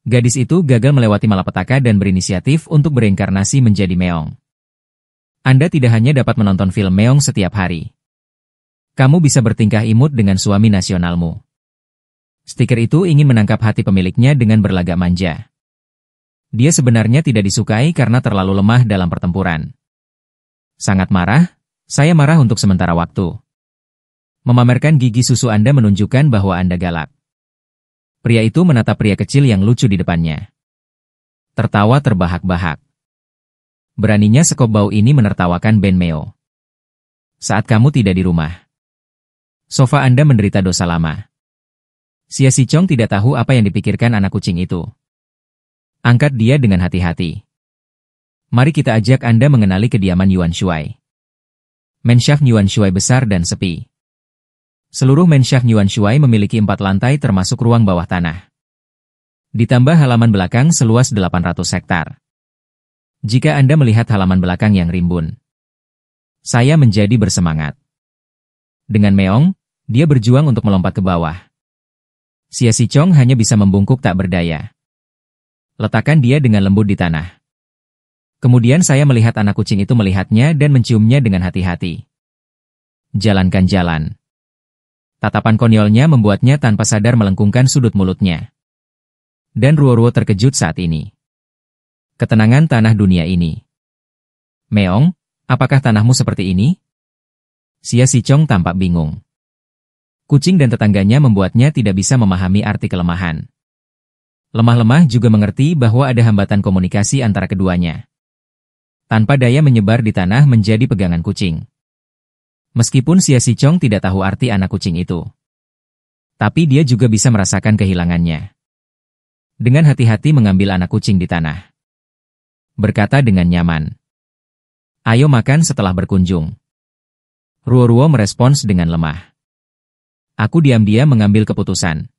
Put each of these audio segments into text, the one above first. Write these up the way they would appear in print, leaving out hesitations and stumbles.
Gadis itu gagal melewati malapetaka dan berinisiatif untuk bereinkarnasi menjadi meong. Anda tidak hanya dapat menonton film meong setiap hari. Kamu bisa bertingkah imut dengan suami nasionalmu. Stiker itu ingin menangkap hati pemiliknya dengan berlagak manja. Dia sebenarnya tidak disukai karena terlalu lemah dalam pertempuran. Sangat marah, saya marah untuk sementara waktu. Memamerkan gigi susu Anda menunjukkan bahwa Anda galak. Pria itu menatap pria kecil yang lucu di depannya. Tertawa terbahak-bahak. Beraninya sekop bau ini menertawakan Ben Meo. Saat kamu tidak di rumah. Sofa Anda menderita dosa lama. Xia Xichong tidak tahu apa yang dipikirkan anak kucing itu. Angkat dia dengan hati-hati. Mari kita ajak Anda mengenali kediaman Yuan Shuai. Menshaft Yuan Shuai besar dan sepi. Seluruh menshaft Yuan Shuai memiliki 4 lantai termasuk ruang bawah tanah. Ditambah halaman belakang seluas 800 hektar. Jika Anda melihat halaman belakang yang rimbun, saya menjadi bersemangat. Dengan meong, dia berjuang untuk melompat ke bawah. Xia Xichong hanya bisa membungkuk tak berdaya. Letakkan dia dengan lembut di tanah. Kemudian saya melihat anak kucing itu melihatnya dan menciumnya dengan hati-hati. Jalankan jalan. Tatapan konyolnya membuatnya tanpa sadar melengkungkan sudut mulutnya. Dan Ruo-Ruo terkejut saat ini. Ketenangan tanah dunia ini. Meong, apakah tanahmu seperti ini? Xia Xichong tampak bingung. Kucing dan tetangganya membuatnya tidak bisa memahami arti kelemahan. Lemah-lemah juga mengerti bahwa ada hambatan komunikasi antara keduanya. Tanpa daya menyebar di tanah menjadi pegangan kucing. Meskipun Xia Xichong tidak tahu arti anak kucing itu. Tapi dia juga bisa merasakan kehilangannya. Dengan hati-hati mengambil anak kucing di tanah. Berkata dengan nyaman. Ayo makan setelah berkunjung. Ruo-Ruo merespons dengan lemah. Aku diam-diam mengambil keputusan.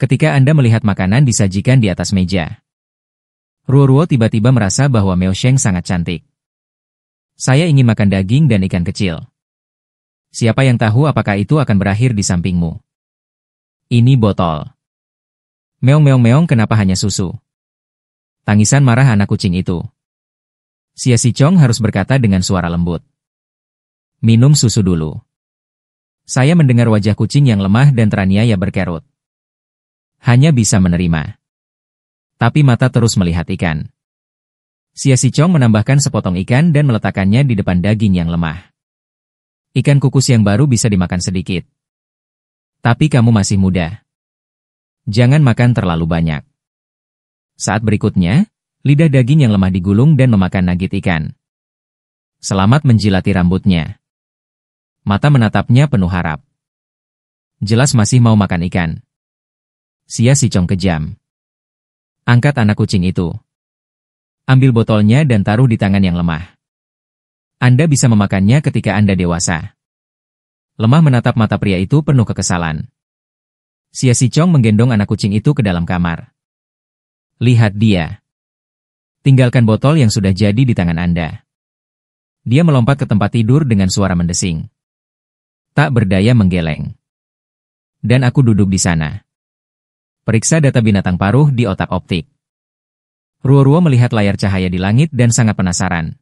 Ketika Anda melihat makanan disajikan di atas meja. Ruo-Ruo tiba-tiba merasa bahwa Meo Sheng sangat cantik. Saya ingin makan daging dan ikan kecil. Siapa yang tahu apakah itu akan berakhir di sampingmu? Ini botol. Meong-meong-meong, kenapa hanya susu? Tangisan marah anak kucing itu. Xia Xichong harus berkata dengan suara lembut. Minum susu dulu. Saya mendengar wajah kucing yang lemah dan teraniaya berkerut. Hanya bisa menerima. Tapi mata terus melihat ikan. Xia Xichong menambahkan sepotong ikan dan meletakkannya di depan daging yang lemah. Ikan kukus yang baru bisa dimakan sedikit. Tapi kamu masih muda. Jangan makan terlalu banyak. Saat berikutnya, lidah daging yang lemah digulung dan memakan nugget ikan. Selamat menjilati rambutnya. Mata menatapnya penuh harap. Jelas masih mau makan ikan. Xia Xichong kejam. Angkat anak kucing itu. Ambil botolnya dan taruh di tangan yang lemah. Anda bisa memakannya ketika Anda dewasa. Lemah menatap mata pria itu penuh kekesalan. Xia Xichong menggendong anak kucing itu ke dalam kamar. Lihat dia. Tinggalkan botol yang sudah jadi di tangan Anda. Dia melompat ke tempat tidur dengan suara mendesing. Tak berdaya menggeleng. Dan aku duduk di sana. Periksa data binatang paruh di otak optik. Ruo-Ruo melihat layar cahaya di langit dan sangat penasaran.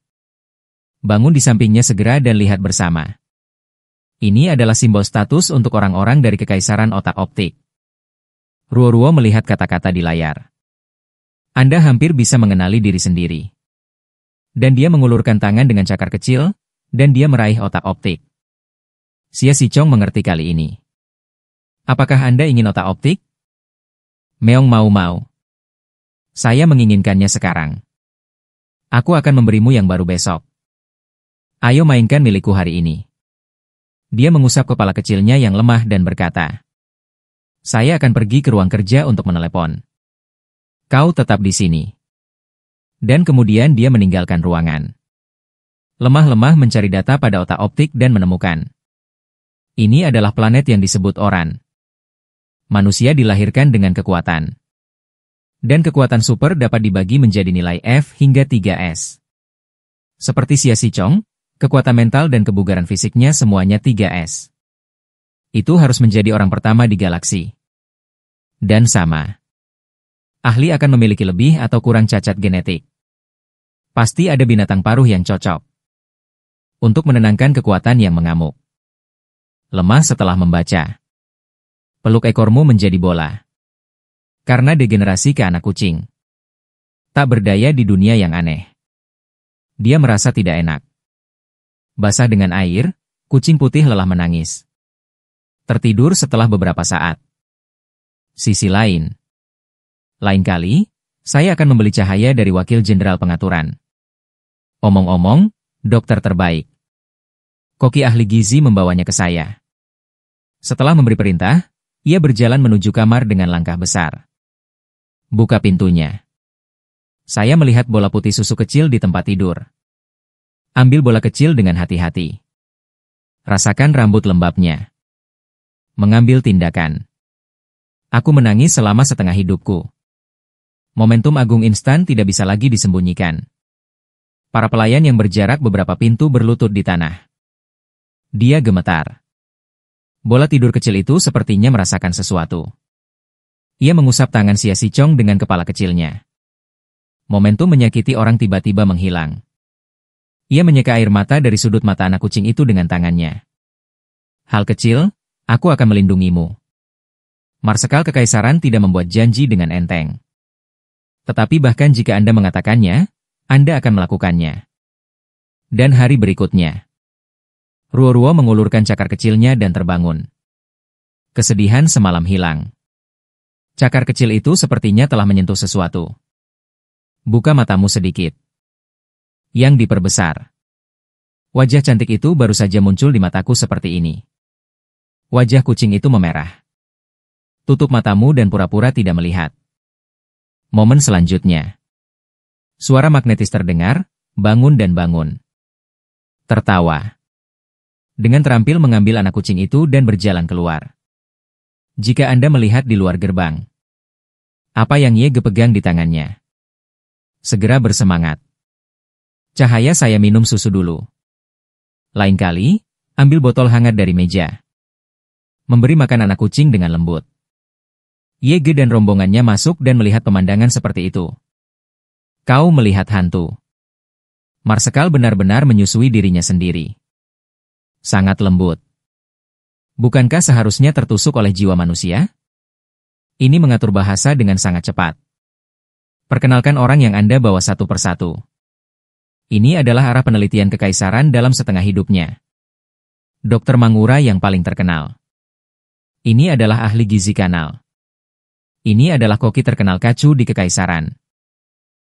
Bangun di sampingnya segera dan lihat bersama. Ini adalah simbol status untuk orang-orang dari Kekaisaran Otak Optik. Ruo-Ruo melihat kata-kata di layar. Anda hampir bisa mengenali diri sendiri. Dan dia mengulurkan tangan dengan cakar kecil, dan dia meraih otak optik. Xia Xichong mengerti kali ini. Apakah Anda ingin otak optik? Meong mau. Saya menginginkannya sekarang. Aku akan memberimu yang baru besok. Ayo mainkan milikku hari ini. Dia mengusap kepala kecilnya yang lemah dan berkata, saya akan pergi ke ruang kerja untuk menelepon. Kau tetap di sini. Dan kemudian dia meninggalkan ruangan. Lemah-lemah mencari data pada otak optik dan menemukan. Ini adalah planet yang disebut Oran. Manusia dilahirkan dengan kekuatan. Dan kekuatan super dapat dibagi menjadi nilai F hingga 3S. Seperti Xia Xichong, kekuatan mental dan kebugaran fisiknya semuanya 3S. Itu harus menjadi orang pertama di galaksi. Dan sama. Ahli akan memiliki lebih atau kurang cacat genetik. Pasti ada binatang paruh yang cocok untuk menenangkan kekuatan yang mengamuk. Lemah setelah membaca. Peluk ekormu menjadi bola. Karena degenerasi ke anak kucing. Tak berdaya di dunia yang aneh. Dia merasa tidak enak. Basah dengan air, kucing putih lelah menangis. Tertidur setelah beberapa saat. Sisi lain. Lain kali, saya akan membeli cahaya dari wakil jenderal pengaturan. Omong-omong, dokter terbaik. Koki ahli gizi membawanya ke saya. Setelah memberi perintah, ia berjalan menuju kamar dengan langkah besar. Buka pintunya. Saya melihat bola putih susu kecil di tempat tidur. Ambil bola kecil dengan hati-hati. Rasakan rambut lembabnya. Mengambil tindakan. Aku menangis selama setengah hidupku. Momentum agung instan tidak bisa lagi disembunyikan. Para pelayan yang berjarak beberapa pintu berlutut di tanah. Dia gemetar. Bola tidur kecil itu sepertinya merasakan sesuatu. Ia mengusap tangan Xia Xichong dengan kepala kecilnya. Momentum menyakiti orang tiba-tiba menghilang. Ia menyeka air mata dari sudut mata anak kucing itu dengan tangannya. Hal kecil, aku akan melindungimu. Marsekal Kekaisaran tidak membuat janji dengan enteng. Tetapi bahkan jika Anda mengatakannya, Anda akan melakukannya. Dan hari berikutnya. Ruo-Ruo mengulurkan cakar kecilnya dan terbangun. Kesedihan semalam hilang. Cakar kecil itu sepertinya telah menyentuh sesuatu. Buka matamu sedikit. Yang diperbesar. Wajah cantik itu baru saja muncul di mataku seperti ini. Wajah kucing itu memerah. Tutup matamu dan pura-pura tidak melihat. Momen selanjutnya. Suara magnetis terdengar, bangun dan bangun. Tertawa. Dengan terampil mengambil anak kucing itu dan berjalan keluar. Jika Anda melihat di luar gerbang. Apa yang Ye pegang di tangannya? Segera bersemangat. Cahaya saya minum susu dulu. Lain kali, ambil botol hangat dari meja. Memberi makan anak kucing dengan lembut. Ye dan rombongannya masuk dan melihat pemandangan seperti itu. Kau melihat hantu. Marsekal benar-benar menyusui dirinya sendiri. Sangat lembut. Bukankah seharusnya tertusuk oleh jiwa manusia? Ini mengatur bahasa dengan sangat cepat. Perkenalkan orang yang Anda bawa satu persatu. Ini adalah arah penelitian kekaisaran dalam setengah hidupnya. Dr. Mangura yang paling terkenal. Ini adalah ahli gizi kanal. Ini adalah koki terkenal kacu di kekaisaran.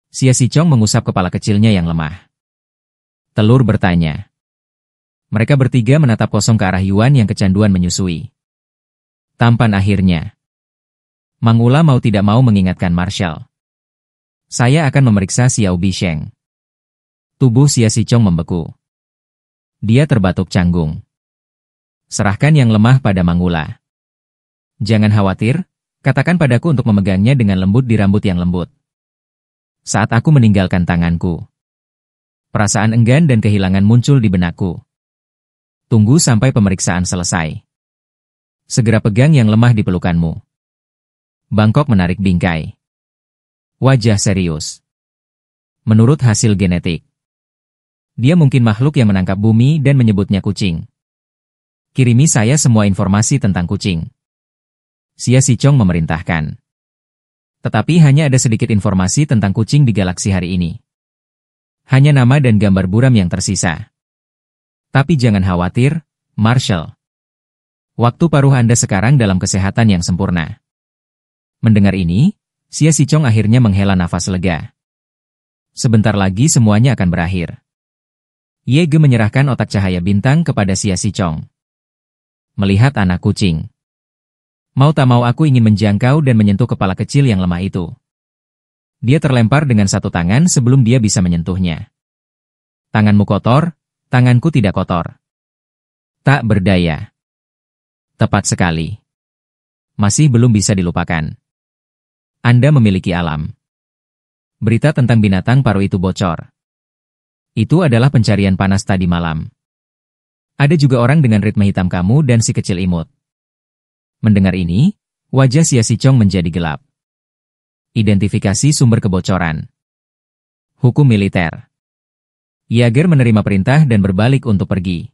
Xia Xichong mengusap kepala kecilnya yang lemah. Telur bertanya. Mereka bertiga menatap kosong ke arah Yuan yang kecanduan menyusui. Tampan akhirnya. Mangula mau tidak mau mengingatkan Marshall. Saya akan memeriksa Xiao Bisheng. Tubuh Xia Xichong membeku. Dia terbatuk canggung. Serahkan yang lemah pada Mangula. Jangan khawatir, katakan padaku untuk memegangnya dengan lembut di rambut yang lembut. Saat aku meninggalkan tanganku. Perasaan enggan dan kehilangan muncul di benakku. Tunggu sampai pemeriksaan selesai. Segera pegang yang lemah di pelukanmu. Bangkok menarik bingkai. Wajah serius. Menurut hasil genetik, dia mungkin makhluk yang menangkap bumi dan menyebutnya kucing. Kirimi saya semua informasi tentang kucing. Xia Xichong memerintahkan. Tetapi hanya ada sedikit informasi tentang kucing di galaksi hari ini. Hanya nama dan gambar buram yang tersisa. Tapi jangan khawatir, Marshall. Waktu paruh Anda sekarang dalam kesehatan yang sempurna. Mendengar ini, Xia Xichong akhirnya menghela nafas lega. Sebentar lagi semuanya akan berakhir. Ye menyerahkan otak cahaya bintang kepada Xia Xichong. Melihat anak kucing. Mau tak mau aku ingin menjangkau dan menyentuh kepala kecil yang lemah itu. Dia terlempar dengan satu tangan sebelum dia bisa menyentuhnya. Tanganmu kotor, tanganku tidak kotor. Tak berdaya. Tepat sekali. Masih belum bisa dilupakan. Anda memiliki alam. Berita tentang binatang paruh itu bocor. Itu adalah pencarian panas tadi malam. Ada juga orang dengan ritme hitam kamu dan si kecil imut. Mendengar ini, wajah Xia Xichong menjadi gelap. Identifikasi sumber kebocoran. Hukum militer. Yager menerima perintah dan berbalik untuk pergi.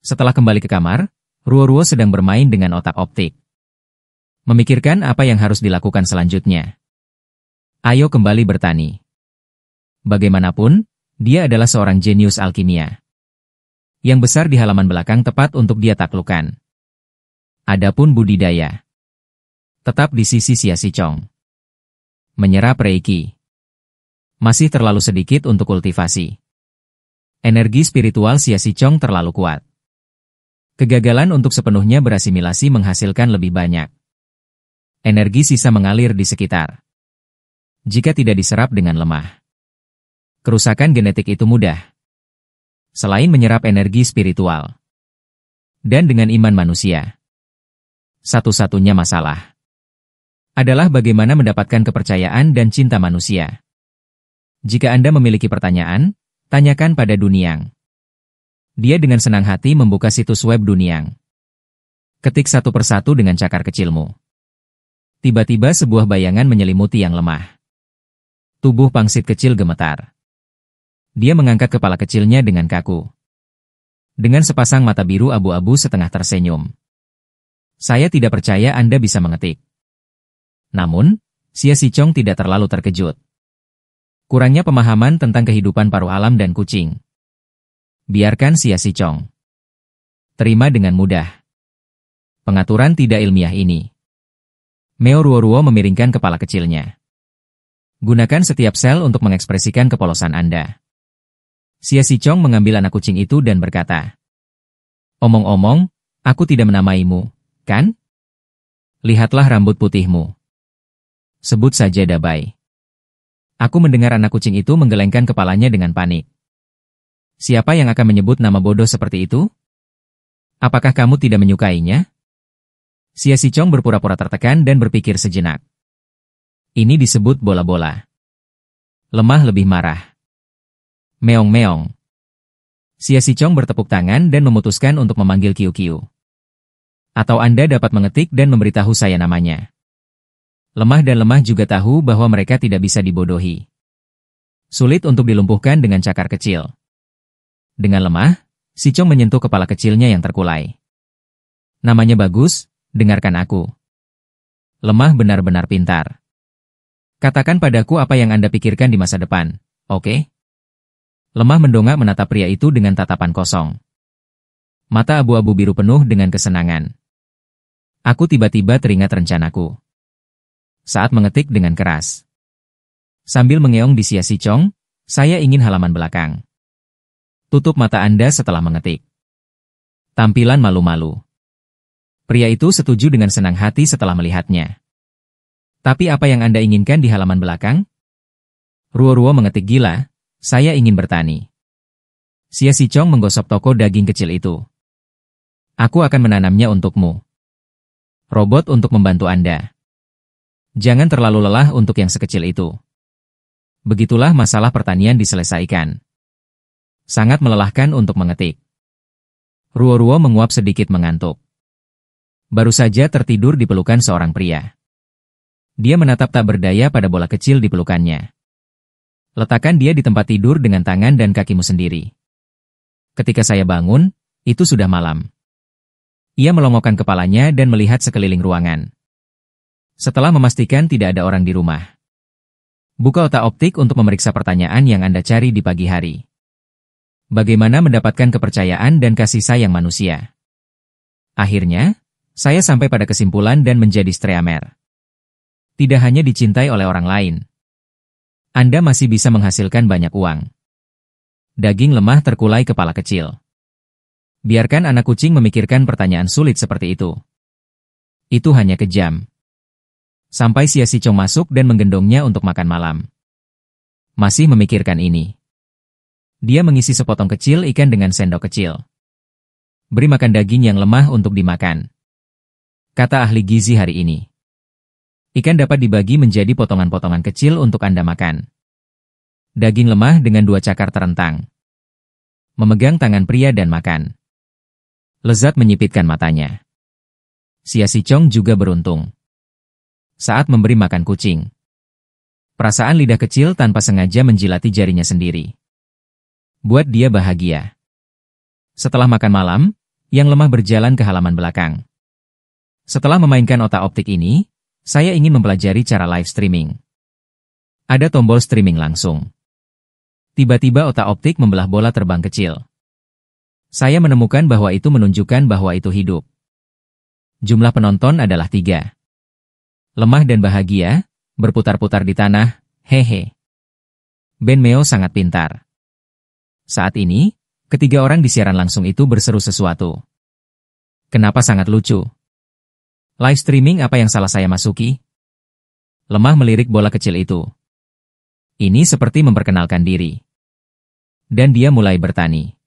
Setelah kembali ke kamar, Ruo-Ruo sedang bermain dengan otak-optik. Memikirkan apa yang harus dilakukan selanjutnya. Ayo kembali bertani. Bagaimanapun, dia adalah seorang jenius alkimia. Yang besar di halaman belakang tepat untuk dia taklukkan. Adapun budidaya. Tetap di sisi Xia Xichong. Menyerap reiki. Masih terlalu sedikit untuk kultivasi. Energi spiritual Xia Xichong terlalu kuat. Kegagalan untuk sepenuhnya berasimilasi menghasilkan lebih banyak. Energi sisa mengalir di sekitar. Jika tidak diserap dengan lemah. Kerusakan genetik itu mudah. Selain menyerap energi spiritual. Dan dengan iman manusia. Satu-satunya masalah adalah bagaimana mendapatkan kepercayaan dan cinta manusia. Jika Anda memiliki pertanyaan, tanyakan pada Duniang. Dia dengan senang hati membuka situs web Duniang. Ketik satu persatu dengan cakar kecilmu. Tiba-tiba sebuah bayangan menyelimuti yang lemah. Tubuh pangsit kecil gemetar. Dia mengangkat kepala kecilnya dengan kaku. Dengan sepasang mata biru abu-abu setengah tersenyum. Saya tidak percaya Anda bisa mengetik. Namun, Xia Xichong tidak terlalu terkejut. Kurangnya pemahaman tentang kehidupan paruh alam dan kucing. Biarkan Xia Xichong terima dengan mudah. Pengaturan tidak ilmiah ini. Meo Ruo-Ruo memiringkan kepala kecilnya. Gunakan setiap sel untuk mengekspresikan kepolosan Anda. Xia Xichong mengambil anak kucing itu dan berkata, "Omong-omong, aku tidak menamaimu, kan? Lihatlah rambut putihmu. Sebut saja Dabai." Aku mendengar anak kucing itu menggelengkan kepalanya dengan panik. Siapa yang akan menyebut nama bodoh seperti itu? Apakah kamu tidak menyukainya? Xia Xichong berpura-pura tertekan dan berpikir sejenak. Ini disebut bola-bola. Lemah lebih marah. Meong-meong. Xia Xichong bertepuk tangan dan memutuskan untuk memanggil Kiu-Kiu. Atau Anda dapat mengetik dan memberitahu saya namanya. Lemah dan lemah juga tahu bahwa mereka tidak bisa dibodohi. Sulit untuk dilumpuhkan dengan cakar kecil. Dengan lemah, Xichong menyentuh kepala kecilnya yang terkulai. Namanya bagus, dengarkan aku. Lemah benar-benar pintar. Katakan padaku apa yang Anda pikirkan di masa depan, oke? Lemah mendongak menatap pria itu dengan tatapan kosong. Mata abu-abu biru penuh dengan kesenangan. Aku tiba-tiba teringat rencanaku. Saat mengetik dengan keras. Sambil mengeong di Xia Xichong, saya ingin halaman belakang. Tutup mata Anda setelah mengetik. Tampilan malu-malu. Pria itu setuju dengan senang hati setelah melihatnya. Tapi apa yang Anda inginkan di halaman belakang? Ruo-Ruo mengetik gila, saya ingin bertani. Xia Xichong menggosok toko daging kecil itu. Aku akan menanamnya untukmu. Robot untuk membantu Anda. Jangan terlalu lelah untuk yang sekecil itu. Begitulah masalah pertanian diselesaikan. Sangat melelahkan untuk mengetik. Ruo-Ruo menguap sedikit mengantuk. Baru saja tertidur di pelukan seorang pria. Dia menatap tak berdaya pada bola kecil di pelukannya. Letakkan dia di tempat tidur dengan tangan dan kakimu sendiri. Ketika saya bangun, itu sudah malam. Ia melongokkan kepalanya dan melihat sekeliling ruangan. Setelah memastikan tidak ada orang di rumah. Buka otak optik untuk memeriksa pertanyaan yang Anda cari di pagi hari. Bagaimana mendapatkan kepercayaan dan kasih sayang manusia? Akhirnya, saya sampai pada kesimpulan dan menjadi streamer. Tidak hanya dicintai oleh orang lain. Anda masih bisa menghasilkan banyak uang. Daging lemah terkulai kepala kecil. Biarkan anak kucing memikirkan pertanyaan sulit seperti itu. Itu hanya kejam. Sampai Xia Xichong masuk dan menggendongnya untuk makan malam. Masih memikirkan ini. Dia mengisi sepotong kecil ikan dengan sendok kecil. Beri makan daging yang lemah untuk dimakan. Kata ahli gizi hari ini. Ikan dapat dibagi menjadi potongan-potongan kecil untuk Anda makan. Daging lemah dengan 2 cakar terentang. Memegang tangan pria dan makan. Lezat menyipitkan matanya. Xia Xichong juga beruntung. Saat memberi makan kucing, Perasaan lidah kecil tanpa sengaja menjilati jarinya sendiri. Buat dia bahagia. Setelah makan malam, yang lemah berjalan ke halaman belakang. Setelah memainkan otak optik ini, saya ingin mempelajari cara live streaming. Ada tombol streaming langsung. Tiba-tiba otak optik membelah bola terbang kecil. Saya menemukan bahwa itu menunjukkan bahwa itu hidup. Jumlah penonton adalah 3. Lemah dan bahagia, berputar-putar di tanah, hehe. Ben Meo sangat pintar. Saat ini, ketiga orang di siaran langsung itu berseru sesuatu. Kenapa sangat lucu? Live streaming apa yang salah saya masuki? Lemah melirik bola kecil itu. Ini seperti memperkenalkan diri. Dan dia mulai bertani.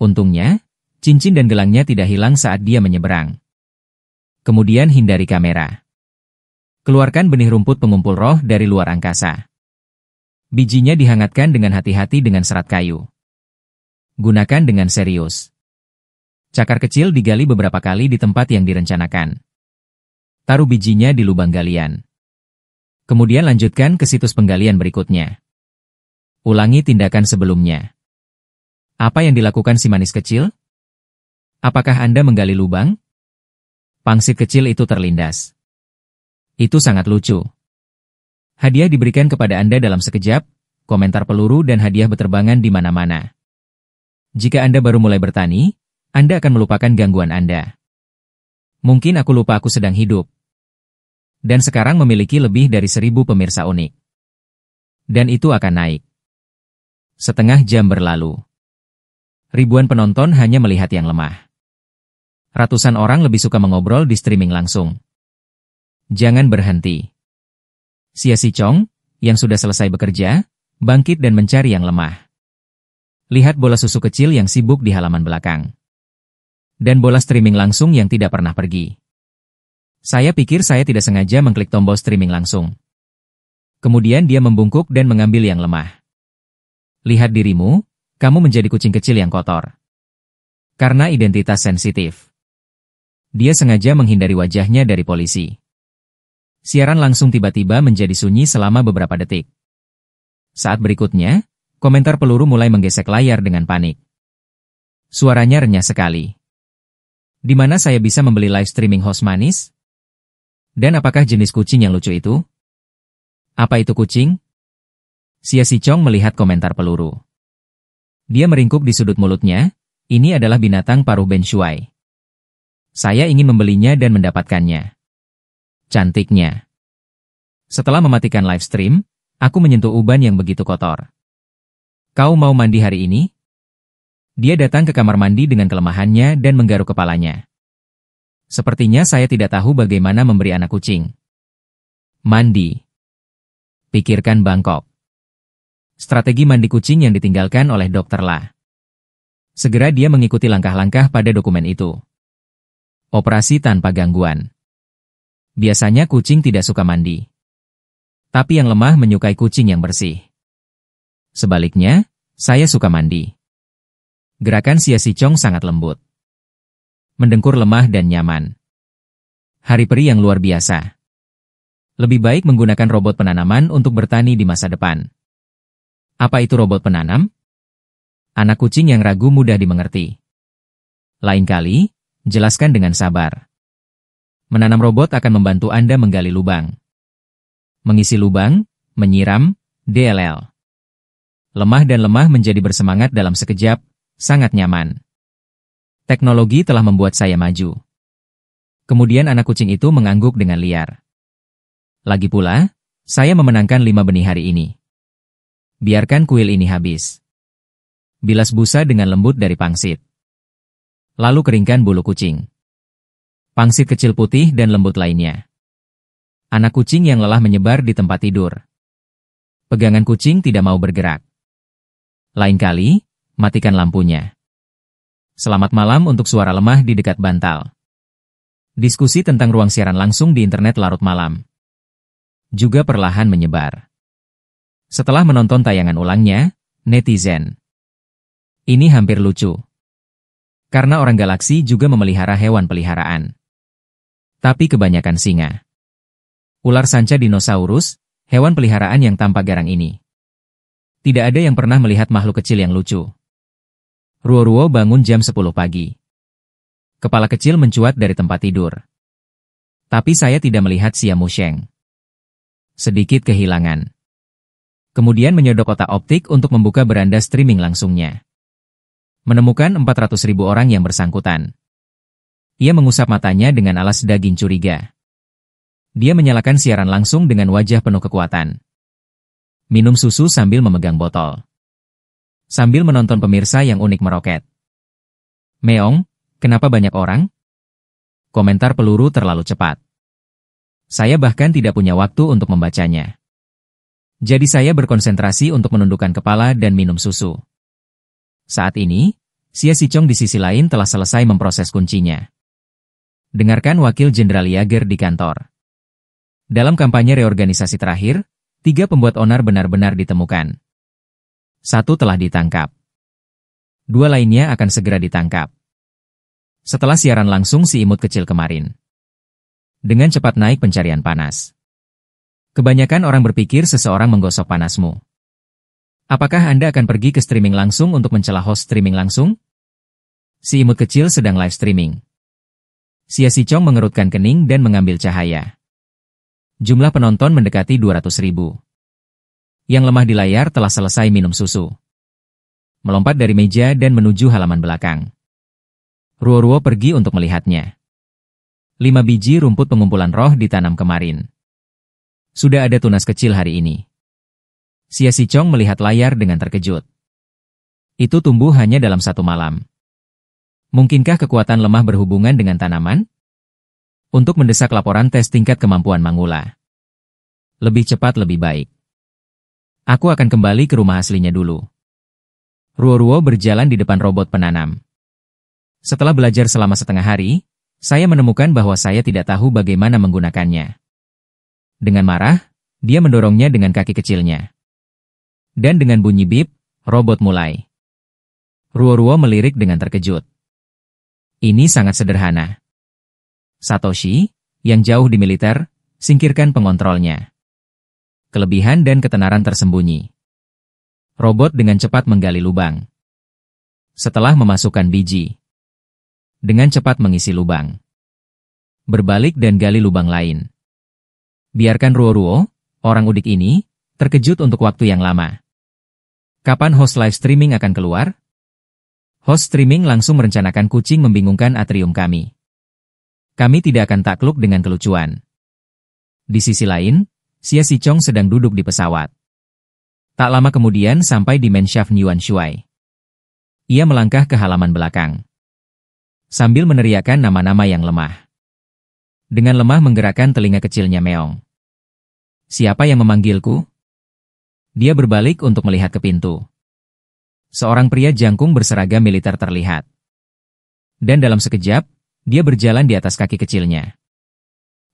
Untungnya, cincin dan gelangnya tidak hilang saat dia menyeberang. Kemudian hindari kamera. Keluarkan benih rumput pengumpul roh dari luar angkasa. Bijinya dihangatkan dengan hati-hati dengan serat kayu. Gunakan dengan serius. Cakar kecil digali beberapa kali di tempat yang direncanakan. Taruh bijinya di lubang galian. Kemudian lanjutkan ke situs penggalian berikutnya. Ulangi tindakan sebelumnya. Apa yang dilakukan si manis kecil? Apakah Anda menggali lubang? Pangsit kecil itu terlindas. Itu sangat lucu. Hadiah diberikan kepada Anda dalam sekejap, komentar peluru dan hadiah berterbangan di mana-mana. Jika Anda baru mulai bertani, Anda akan melupakan gangguan Anda. Mungkin aku lupa aku sedang hidup. Dan sekarang memiliki lebih dari 1000 pemirsa unik. Dan itu akan naik. Setengah jam berlalu. Ribuan penonton hanya melihat yang lemah. Ratusan orang lebih suka mengobrol di streaming langsung. Jangan berhenti. Xia Xichong, yang sudah selesai bekerja, bangkit dan mencari yang lemah. Lihat bola susu kecil yang sibuk di halaman belakang. Dan bola streaming langsung yang tidak pernah pergi. Saya pikir saya tidak sengaja mengklik tombol streaming langsung. Kemudian dia membungkuk dan mengambil yang lemah. Lihat dirimu, kamu menjadi kucing kecil yang kotor. Karena identitas sensitif. Dia sengaja menghindari wajahnya dari polisi. Siaran langsung tiba-tiba menjadi sunyi selama beberapa detik. Saat berikutnya, komentar peluru mulai menggesek layar dengan panik. Suaranya renyah sekali. Di mana saya bisa membeli live streaming host manis? Dan apakah jenis kucing yang lucu itu? Apa itu kucing? Xia Xichong melihat komentar peluru. Dia meringkuk di sudut mulutnya, ini adalah binatang paruh Ben Shuai. Saya ingin membelinya dan mendapatkannya. Cantiknya. Setelah mematikan live stream, aku menyentuh uban yang begitu kotor. Kau mau mandi hari ini? Dia datang ke kamar mandi dengan kelemahannya dan menggaruk kepalanya. Sepertinya saya tidak tahu bagaimana memberi anak kucing. Mandi. Pikirkan Bangkok. Strategi mandi kucing yang ditinggalkan oleh Dr. La. Segera dia mengikuti langkah-langkah pada dokumen itu. Operasi tanpa gangguan. Biasanya kucing tidak suka mandi. Tapi yang lemah menyukai kucing yang bersih. Sebaliknya, saya suka mandi. Gerakan Xia Xichong sangat lembut. Mendengkur lemah dan nyaman. Hari peri yang luar biasa. Lebih baik menggunakan robot penanaman untuk bertani di masa depan. Apa itu robot penanam? Anak kucing yang ragu mudah dimengerti. Lain kali, jelaskan dengan sabar. Menanam robot akan membantu Anda menggali lubang. Mengisi lubang, menyiram, DLL. Lemah dan lemah menjadi bersemangat dalam sekejap, sangat nyaman. Teknologi telah membuat saya maju. Kemudian anak kucing itu mengangguk dengan liar. Lagi pula, saya memenangkan 5 benih hari ini. Biarkan kuil ini habis. Bilas busa dengan lembut dari pangsit. Lalu keringkan bulu kucing. Pangsit kecil putih dan lembut lainnya. Anak kucing yang lelah menyebar di tempat tidur. Pegangan kucing tidak mau bergerak. Lain kali, matikan lampunya. Selamat malam untuk suara lemah di dekat bantal. Diskusi tentang ruang siaran langsung di internet larut malam. Juga perlahan menyebar. Setelah menonton tayangan ulangnya, netizen. Ini hampir lucu. Karena orang galaksi juga memelihara hewan peliharaan. Tapi kebanyakan singa. Ular sanca dinosaurus, hewan peliharaan yang tampak garang ini. Tidak ada yang pernah melihat makhluk kecil yang lucu. Ruo-Ruo bangun jam 10 pagi. Kepala kecil mencuat dari tempat tidur. Tapi saya tidak melihat Xia Musheng. Sedikit kehilangan. Kemudian menyodok kotak optik untuk membuka beranda streaming langsungnya. Menemukan 400.000 orang yang bersangkutan. Ia mengusap matanya dengan alas daging curiga. Dia menyalakan siaran langsung dengan wajah penuh kekuatan. Minum susu sambil memegang botol. Sambil menonton pemirsa yang unik meroket. "Meong, kenapa banyak orang?" Komentar peluru terlalu cepat. Saya bahkan tidak punya waktu untuk membacanya. Jadi saya berkonsentrasi untuk menundukkan kepala dan minum susu. Saat ini, Xia Xichong di sisi lain telah selesai memproses kuncinya. Dengarkan Wakil Jenderal Yager di kantor. Dalam kampanye reorganisasi terakhir, 3 pembuat onar benar-benar ditemukan. 1 telah ditangkap. 2 lainnya akan segera ditangkap. Setelah siaran langsung si imut kecil kemarin. Dengan cepat naik pencarian panas. Kebanyakan orang berpikir seseorang menggosok panasmu. Apakah Anda akan pergi ke streaming langsung untuk mencela host streaming langsung? Si imut kecil sedang live streaming. Xia Xichong mengerutkan kening dan mengambil cahaya. Jumlah penonton mendekati 200.000. Yang lemah di layar telah selesai minum susu. Melompat dari meja dan menuju halaman belakang. Ruo-Ruo pergi untuk melihatnya. 5 biji rumput pengumpulan roh ditanam kemarin. Sudah ada tunas kecil hari ini. Xia Xichong melihat layar dengan terkejut. Itu tumbuh hanya dalam 1 malam. Mungkinkah kekuatan lemah berhubungan dengan tanaman? Untuk mendesak laporan tes tingkat kemampuan Mangula. Lebih cepat lebih baik. Aku akan kembali ke rumah aslinya dulu. Ruo-Ruo berjalan di depan robot penanam. Setelah belajar selama setengah hari, saya menemukan bahwa saya tidak tahu bagaimana menggunakannya. Dengan marah, dia mendorongnya dengan kaki kecilnya. Dan dengan bunyi bip, robot mulai. Ruo-Ruo melirik dengan terkejut. Ini sangat sederhana. Satoshi, yang jauh di militer, singkirkan pengontrolnya. Kelebihan dan ketenaran tersembunyi. Robot dengan cepat menggali lubang. Setelah memasukkan biji. Dengan cepat mengisi lubang. Berbalik dan gali lubang lain. Biarkan Ruo-Ruo, orang udik ini, terkejut untuk waktu yang lama. Kapan host live streaming akan keluar? Host streaming langsung merencanakan kucing membingungkan atrium kami. Kami tidak akan takluk dengan kelucuan. Di sisi lain, Xia Xichong sedang duduk di pesawat. Tak lama kemudian sampai di Menshaft Yuan Shuai. Ia melangkah ke halaman belakang. Sambil meneriakkan nama-nama yang lemah. Dengan lemah menggerakkan telinga kecilnya Meong. Siapa yang memanggilku? Dia berbalik untuk melihat ke pintu. Seorang pria jangkung berseragam militer terlihat. Dan dalam sekejap, dia berjalan di atas kaki kecilnya.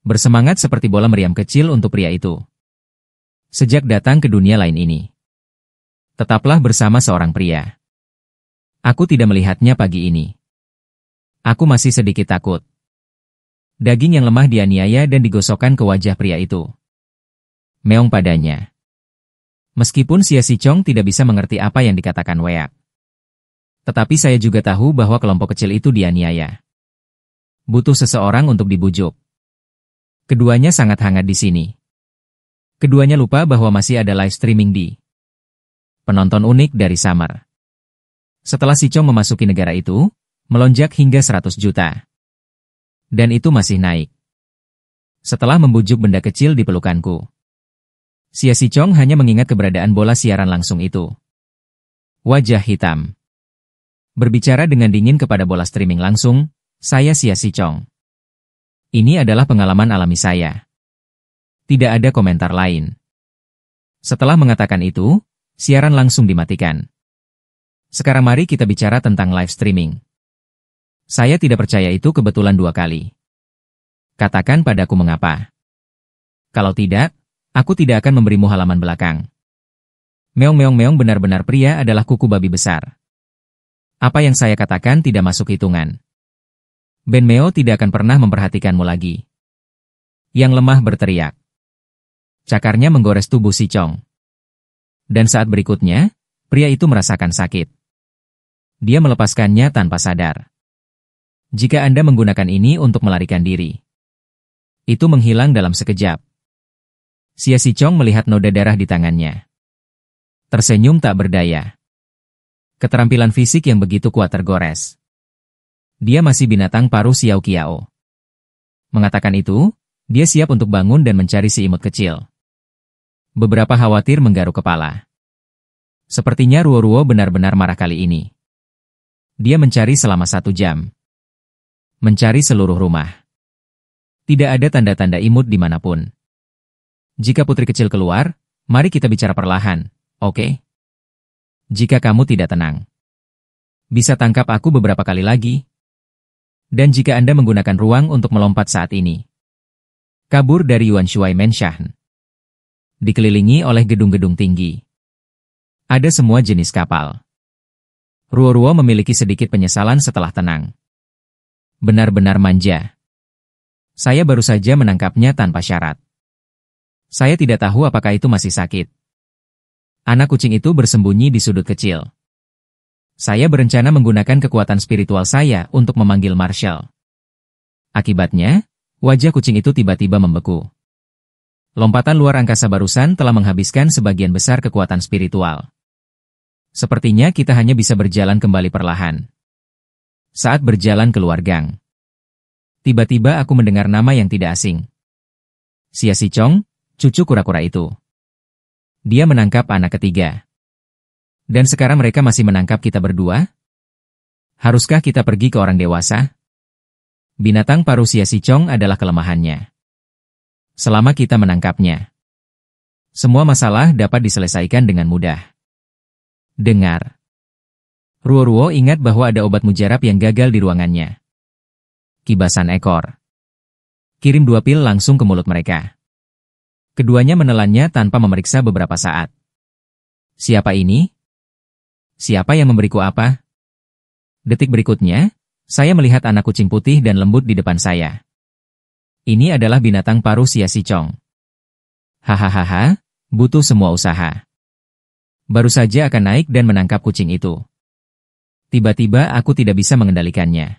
Bersemangat seperti bola meriam kecil untuk pria itu. Sejak datang ke dunia lain ini. Tetaplah bersama seorang pria. Aku tidak melihatnya pagi ini. Aku masih sedikit takut. Daging yang lemah dianiaya dan digosokkan ke wajah pria itu. Meong padanya. Meskipun Xia Xichong tidak bisa mengerti apa yang dikatakan Weak. Tetapi saya juga tahu bahwa kelompok kecil itu dianiaya. Butuh seseorang untuk dibujuk. Keduanya sangat hangat di sini. Keduanya lupa bahwa masih ada live streaming di penonton unik dari Summer. Setelah Xichong memasuki negara itu, melonjak hingga 100 juta. Dan itu masih naik. Setelah membujuk benda kecil di pelukanku. Xia Xichong hanya mengingat keberadaan bola siaran langsung itu. Wajah hitam. Berbicara dengan dingin kepada bola streaming langsung, saya Xia Xichong. Ini adalah pengalaman alami saya. Tidak ada komentar lain. Setelah mengatakan itu, siaran langsung dimatikan. Sekarang mari kita bicara tentang live streaming. Saya tidak percaya itu kebetulan 2 kali. Katakan padaku mengapa. Kalau tidak, aku tidak akan memberimu halaman belakang. Meong benar-benar pria adalah kuku babi besar. Apa yang saya katakan tidak masuk hitungan. Ben Meo tidak akan pernah memperhatikanmu lagi. Yang lemah berteriak. Cakarnya menggores tubuh si Chong. Dan saat berikutnya, pria itu merasakan sakit. Dia melepaskannya tanpa sadar. Jika Anda menggunakan ini untuk melarikan diri, itu menghilang dalam sekejap. Si Chong melihat noda darah di tangannya. Tersenyum tak berdaya. Keterampilan fisik yang begitu kuat tergores. Dia masih binatang paruh Xiao Qiao. Mengatakan itu, dia siap untuk bangun dan mencari si imut kecil. Beberapa khawatir menggaruk kepala. Sepertinya Ruo benar-benar marah kali ini. Dia mencari selama 1 jam. Mencari seluruh rumah. Tidak ada tanda-tanda imut dimanapun. Jika putri kecil keluar, mari kita bicara perlahan, oke? Jika kamu tidak tenang, bisa tangkap aku beberapa kali lagi. Dan jika Anda menggunakan ruang untuk melompat saat ini, kabur dari Yuan Shuai Mansion. Dikelilingi oleh gedung-gedung tinggi. Ada semua jenis kapal. Ruo memiliki sedikit penyesalan setelah tenang. Benar-benar manja. Saya baru saja menangkapnya tanpa syarat. Saya tidak tahu apakah itu masih sakit. Anak kucing itu bersembunyi di sudut kecil. Saya berencana menggunakan kekuatan spiritual saya untuk memanggil Marshall. Akibatnya, wajah kucing itu tiba-tiba membeku. Lompatan luar angkasa barusan telah menghabiskan sebagian besar kekuatan spiritual. Sepertinya kita hanya bisa berjalan kembali perlahan. Saat berjalan keluar gang, tiba-tiba aku mendengar nama yang tidak asing. Si Chong, cucu kura-kura itu. Dia menangkap anak ketiga. Dan sekarang mereka masih menangkap kita berdua? Haruskah kita pergi ke orang dewasa? Binatang paruh si Chong adalah kelemahannya. Selama kita menangkapnya, semua masalah dapat diselesaikan dengan mudah. Dengar. Ruo ingat bahwa ada obat mujarab yang gagal di ruangannya. Kibasan ekor. Kirim 2 pil langsung ke mulut mereka. Keduanya menelannya tanpa memeriksa beberapa saat. Siapa ini? Siapa yang memberiku apa? Detik berikutnya, saya melihat anak kucing putih dan lembut di depan saya. Ini adalah binatang paruh si Chong. Hahaha, butuh semua usaha. Baru saja akan naik dan menangkap kucing itu. Tiba-tiba aku tidak bisa mengendalikannya.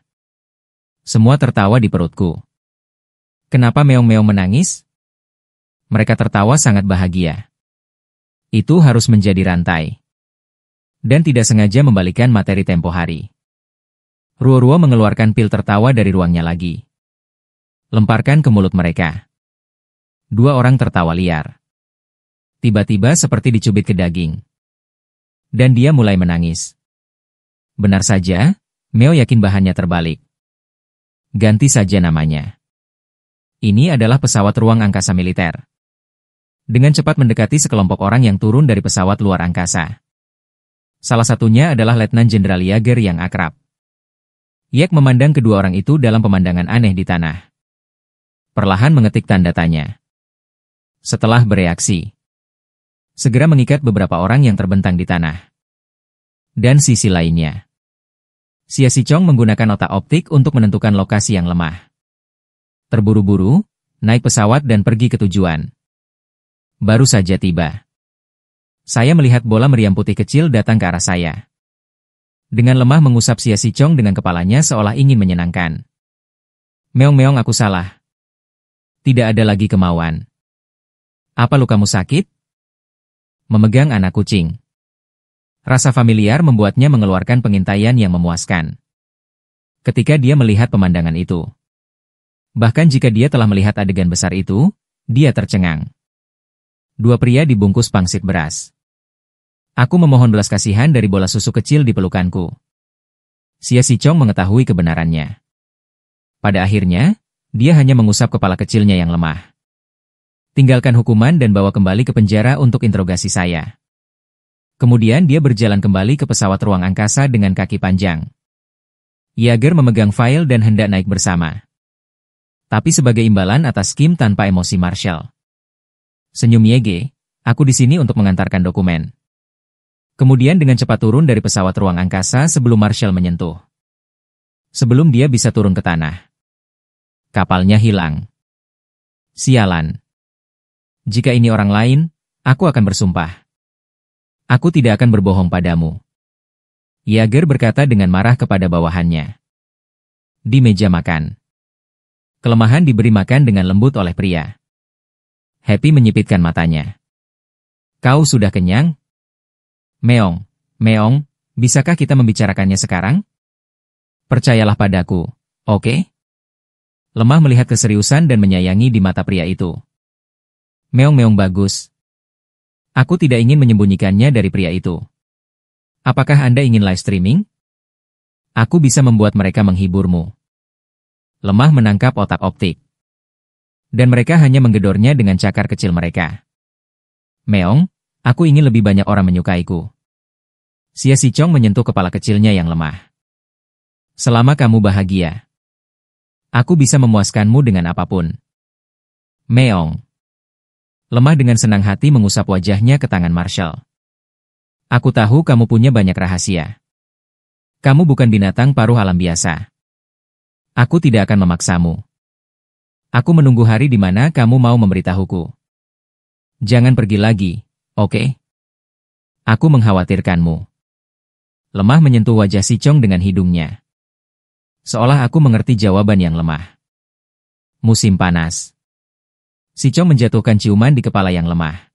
Semua tertawa di perutku. Kenapa meong-meong menangis? Mereka tertawa sangat bahagia. Itu harus menjadi rantai. Dan tidak sengaja membalikan materi tempo hari. Ruo mengeluarkan pil tertawa dari ruangnya lagi. Lemparkan ke mulut mereka. 2 orang tertawa liar. Tiba-tiba seperti dicubit ke daging. Dan dia mulai menangis. Benar saja, Meo yakin bahannya terbalik. Ganti saja namanya. Ini adalah pesawat ruang angkasa militer. Dengan cepat mendekati sekelompok orang yang turun dari pesawat luar angkasa. Salah satunya adalah Letnan Jenderal Yeager yang akrab. Yek memandang kedua orang itu dalam pemandangan aneh di tanah. Perlahan mengetik tanda tanya. Setelah bereaksi, segera mengikat beberapa orang yang terbentang di tanah. Dan sisi lainnya. Si Chong menggunakan otak optik untuk menentukan lokasi yang lemah. Terburu-buru, naik pesawat dan pergi ke tujuan. Baru saja tiba. Saya melihat bola meriam putih kecil datang ke arah saya. Dengan lemah mengusap si Chong dengan kepalanya seolah ingin menyenangkan. Meong-meong aku salah. Tidak ada lagi kemauan. Apa lukamu sakit? Memegang anak kucing. Rasa familiar membuatnya mengeluarkan pengintaian yang memuaskan. Ketika dia melihat pemandangan itu. Bahkan jika dia telah melihat adegan besar itu, dia tercengang. 2 pria dibungkus pangsit beras. Aku memohon belas kasihan dari bola susu kecil di pelukanku. Si Chong mengetahui kebenarannya. Pada akhirnya, dia hanya mengusap kepala kecilnya yang lemah. Tinggalkan hukuman dan bawa kembali ke penjara untuk interogasi saya. Kemudian dia berjalan kembali ke pesawat ruang angkasa dengan kaki panjang. Yeager memegang file dan hendak naik bersama. Tapi sebagai imbalan atas Kim tanpa emosi Marshall. Senyum Yege, aku di sini untuk mengantarkan dokumen. Kemudian dengan cepat turun dari pesawat ruang angkasa sebelum Marshall menyentuh. Sebelum dia bisa turun ke tanah. Kapalnya hilang. Sialan. Jika ini orang lain, aku akan bersumpah. Aku tidak akan berbohong padamu. Yager berkata dengan marah kepada bawahannya. Di meja makan. Kelemahan diberi makan dengan lembut oleh pria. Happy menyipitkan matanya. Kau sudah kenyang? Meong, Meong, bisakah kita membicarakannya sekarang? Percayalah padaku, oke? Lemah melihat keseriusan dan menyayangi di mata pria itu. Meong bagus. Aku tidak ingin menyembunyikannya dari pria itu. Apakah Anda ingin live streaming? Aku bisa membuat mereka menghiburmu. Lemah menangkap otak-optik. Dan mereka hanya menggedornya dengan cakar kecil mereka. Meong, aku ingin lebih banyak orang menyukaiku. Sia Si Chong menyentuh kepala kecilnya yang lemah. Selama kamu bahagia, aku bisa memuaskanmu dengan apapun. Meong. Lemah dengan senang hati mengusap wajahnya ke tangan Marshall. Aku tahu kamu punya banyak rahasia. Kamu bukan binatang paruh alam biasa. Aku tidak akan memaksamu. Aku menunggu hari di mana kamu mau memberitahuku. Jangan pergi lagi, oke? Aku mengkhawatirkanmu. Lemah menyentuh wajah Si Chong dengan hidungnya. Seolah aku mengerti jawaban yang lemah. Musim panas. Si Chong menjatuhkan ciuman di kepala yang lemah.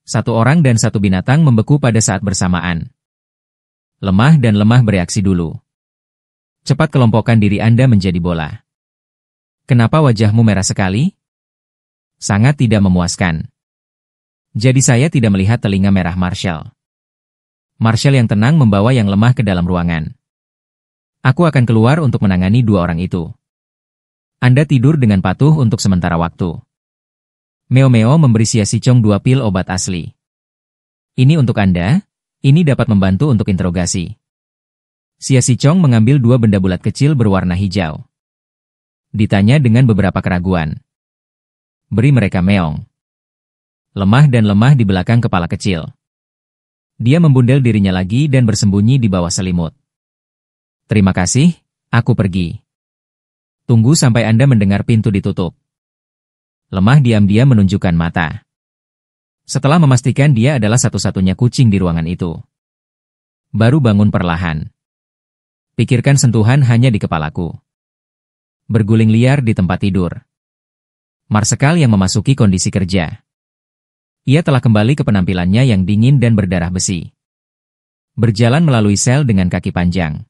Satu orang dan satu binatang membeku pada saat bersamaan. Lemah dan lemah bereaksi dulu. Cepat kelompokkan diri Anda menjadi bola. Kenapa wajahmu merah sekali? Sangat tidak memuaskan. Jadi saya tidak melihat telinga merah Marshall. Marshall yang tenang membawa yang lemah ke dalam ruangan. Aku akan keluar untuk menangani dua orang itu. Anda tidur dengan patuh untuk sementara waktu. Meo memberi Sia Si Chong 2 pil obat asli. Ini untuk Anda, ini dapat membantu untuk interogasi. Sia Si Chong mengambil 2 benda bulat kecil berwarna hijau. Ditanya dengan beberapa keraguan. Beri mereka Meong. Lemah dan lemah di belakang kepala kecil. Dia membundel dirinya lagi dan bersembunyi di bawah selimut. Terima kasih, aku pergi. Tunggu sampai Anda mendengar pintu ditutup. Lemah diam-diam menunjukkan mata. Setelah memastikan dia adalah satu-satunya kucing di ruangan itu. Baru bangun perlahan. Pikirkan sentuhan hanya di kepalaku. Berguling liar di tempat tidur. Marsekal yang memasuki kondisi kerja. Ia telah kembali ke penampilannya yang dingin dan berdarah besi. Berjalan melalui sel dengan kaki panjang.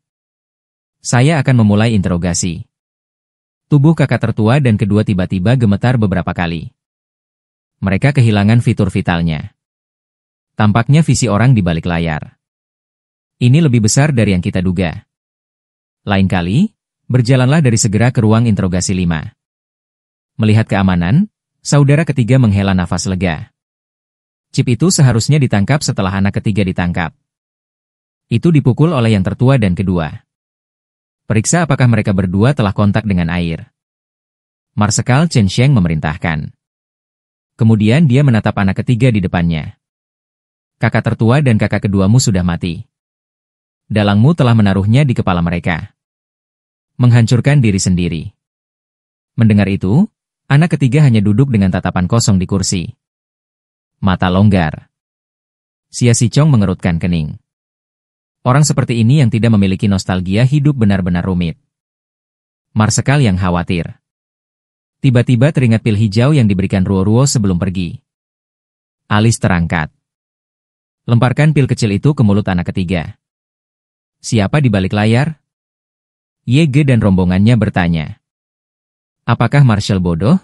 Saya akan memulai interogasi. Tubuh kakak tertua dan kedua tiba-tiba gemetar beberapa kali. Mereka kehilangan fitur vitalnya. Tampaknya visi orang di balik layar. Ini lebih besar dari yang kita duga. Lain kali, berjalanlah dari segera ke ruang interogasi 5. Melihat keamanan, saudara ketiga menghela nafas lega. Chip itu seharusnya ditangkap setelah anak ketiga ditangkap. Itu dipukul oleh yang tertua dan kedua. Periksa apakah mereka berdua telah kontak dengan air. Marsekal Chen Sheng memerintahkan. Kemudian dia menatap anak ketiga di depannya. Kakak tertua dan kakak keduamu sudah mati. Dalangmu telah menaruhnya di kepala mereka. Menghancurkan diri sendiri. Mendengar itu, anak ketiga hanya duduk dengan tatapan kosong di kursi. Mata longgar. Sia Si Chong mengerutkan kening. Orang seperti ini yang tidak memiliki nostalgia hidup benar-benar rumit. Marsekal yang khawatir. Tiba-tiba teringat pil hijau yang diberikan Ruo-Ruo sebelum pergi. Alis terangkat. Lemparkan pil kecil itu ke mulut anak ketiga. Siapa di balik layar? Yege dan rombongannya bertanya. Apakah Marshall bodoh?